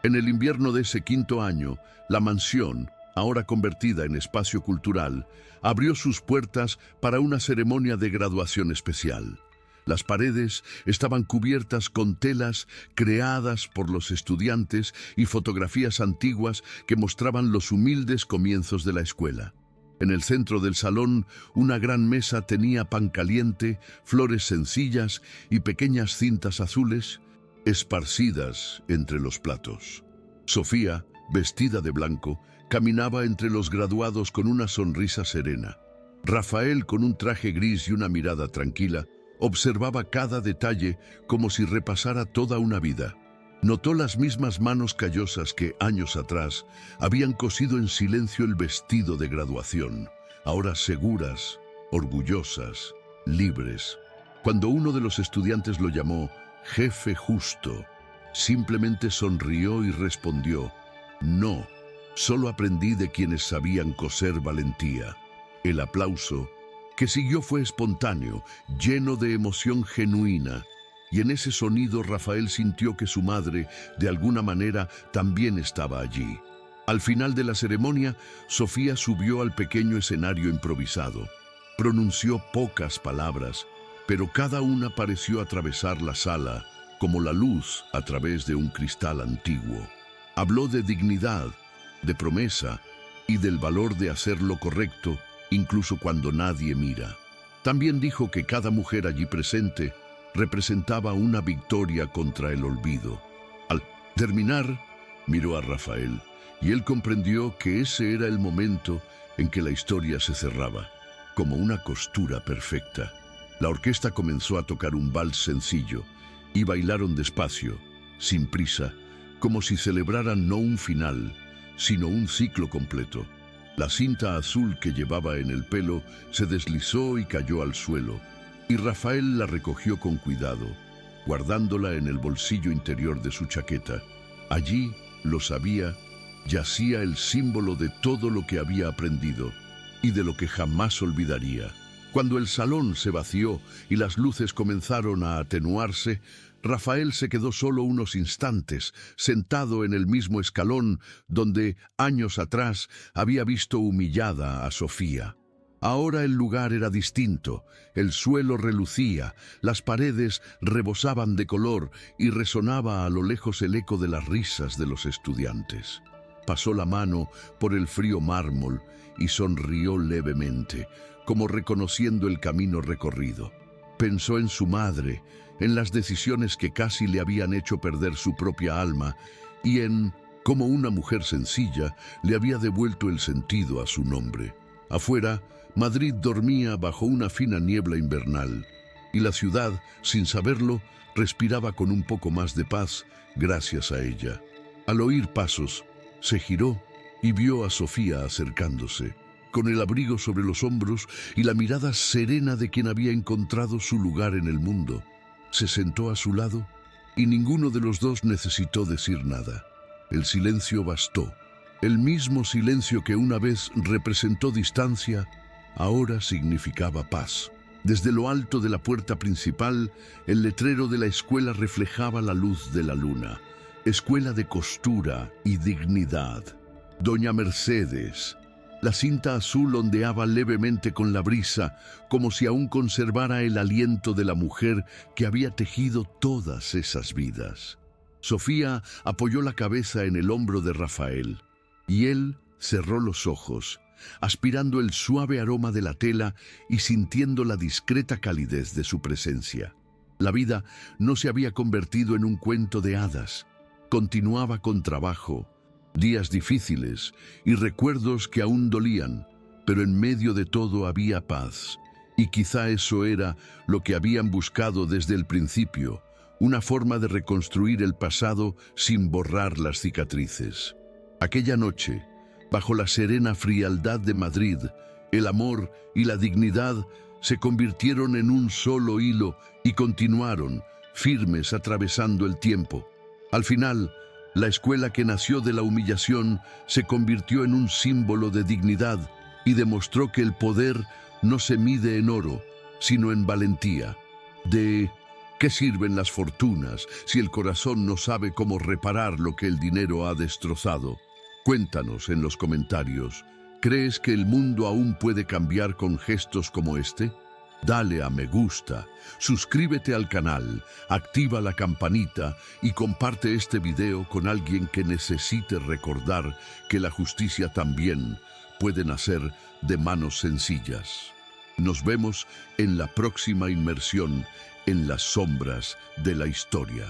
En el invierno de ese quinto año, la mansión, ahora convertida en espacio cultural, abrió sus puertas para una ceremonia de graduación especial. Las paredes estaban cubiertas con telas creadas por los estudiantes y fotografías antiguas que mostraban los humildes comienzos de la escuela. En el centro del salón, una gran mesa tenía pan caliente, flores sencillas y pequeñas cintas azules esparcidas entre los platos. Sofía, vestida de blanco, caminaba entre los graduados con una sonrisa serena. Rafael, con un traje gris y una mirada tranquila, observaba cada detalle como si repasara toda una vida. Notó las mismas manos callosas que, años atrás, habían cosido en silencio el vestido de graduación, ahora seguras, orgullosas, libres. Cuando uno de los estudiantes lo llamó jefe justo, simplemente sonrió y respondió: no, solo aprendí de quienes sabían coser valentía. El aplauso que siguió fue espontáneo, lleno de emoción genuina, y en ese sonido Rafael sintió que su madre, de alguna manera, también estaba allí. Al final de la ceremonia, Sofía subió al pequeño escenario improvisado. Pronunció pocas palabras, pero cada una pareció atravesar la sala, como la luz a través de un cristal antiguo. Habló de dignidad, de promesa y del valor de hacer lo correcto, incluso cuando nadie mira. También dijo que cada mujer allí presente representaba una victoria contra el olvido. Al terminar, miró a Rafael, y él comprendió que ese era el momento en que la historia se cerraba, como una costura perfecta. La orquesta comenzó a tocar un vals sencillo, y bailaron despacio, sin prisa, como si celebraran no un final, sino un ciclo completo. La cinta azul que llevaba en el pelo se deslizó y cayó al suelo, y Rafael la recogió con cuidado, guardándola en el bolsillo interior de su chaqueta. Allí, lo sabía, yacía el símbolo de todo lo que había aprendido y de lo que jamás olvidaría. Cuando el salón se vació y las luces comenzaron a atenuarse, Rafael se quedó solo unos instantes, sentado en el mismo escalón donde, años atrás, había visto humillada a Sofía. Ahora el lugar era distinto, el suelo relucía, las paredes rebosaban de color y resonaba a lo lejos el eco de las risas de los estudiantes. Pasó la mano por el frío mármol y sonrió levemente, como reconociendo el camino recorrido. Pensó en su madre, en las decisiones que casi le habían hecho perder su propia alma y en cómo una mujer sencilla le había devuelto el sentido a su nombre. Afuera, Madrid dormía bajo una fina niebla invernal y la ciudad, sin saberlo, respiraba con un poco más de paz gracias a ella. Al oír pasos, se giró y vio a Sofía acercándose, con el abrigo sobre los hombros y la mirada serena de quien había encontrado su lugar en el mundo. Se sentó a su lado y ninguno de los dos necesitó decir nada. El silencio bastó. El mismo silencio que una vez representó distancia, ahora significaba paz. Desde lo alto de la puerta principal, el letrero de la escuela reflejaba la luz de la luna. Escuela de Costura y Dignidad. Doña Mercedes. La cinta azul ondeaba levemente con la brisa, como si aún conservara el aliento de la mujer que había tejido todas esas vidas. Sofía apoyó la cabeza en el hombro de Rafael, y él cerró los ojos, aspirando el suave aroma de la tela y sintiendo la discreta calidez de su presencia. La vida no se había convertido en un cuento de hadas. Continuaba con trabajo, días difíciles y recuerdos que aún dolían, pero en medio de todo había paz. Y quizá eso era lo que habían buscado desde el principio, una forma de reconstruir el pasado sin borrar las cicatrices. Aquella noche, bajo la serena frialdad de Madrid, el amor y la dignidad se convirtieron en un solo hilo y continuaron, firmes atravesando el tiempo. Al final, la escuela que nació de la humillación se convirtió en un símbolo de dignidad y demostró que el poder no se mide en oro, sino en valentía. ¿De qué sirven las fortunas si el corazón no sabe cómo reparar lo que el dinero ha destrozado? Cuéntanos en los comentarios. ¿Crees que el mundo aún puede cambiar con gestos como este? Dale a me gusta, suscríbete al canal, activa la campanita y comparte este video con alguien que necesite recordar que la justicia también puede nacer de manos sencillas. Nos vemos en la próxima inmersión en las sombras de la historia.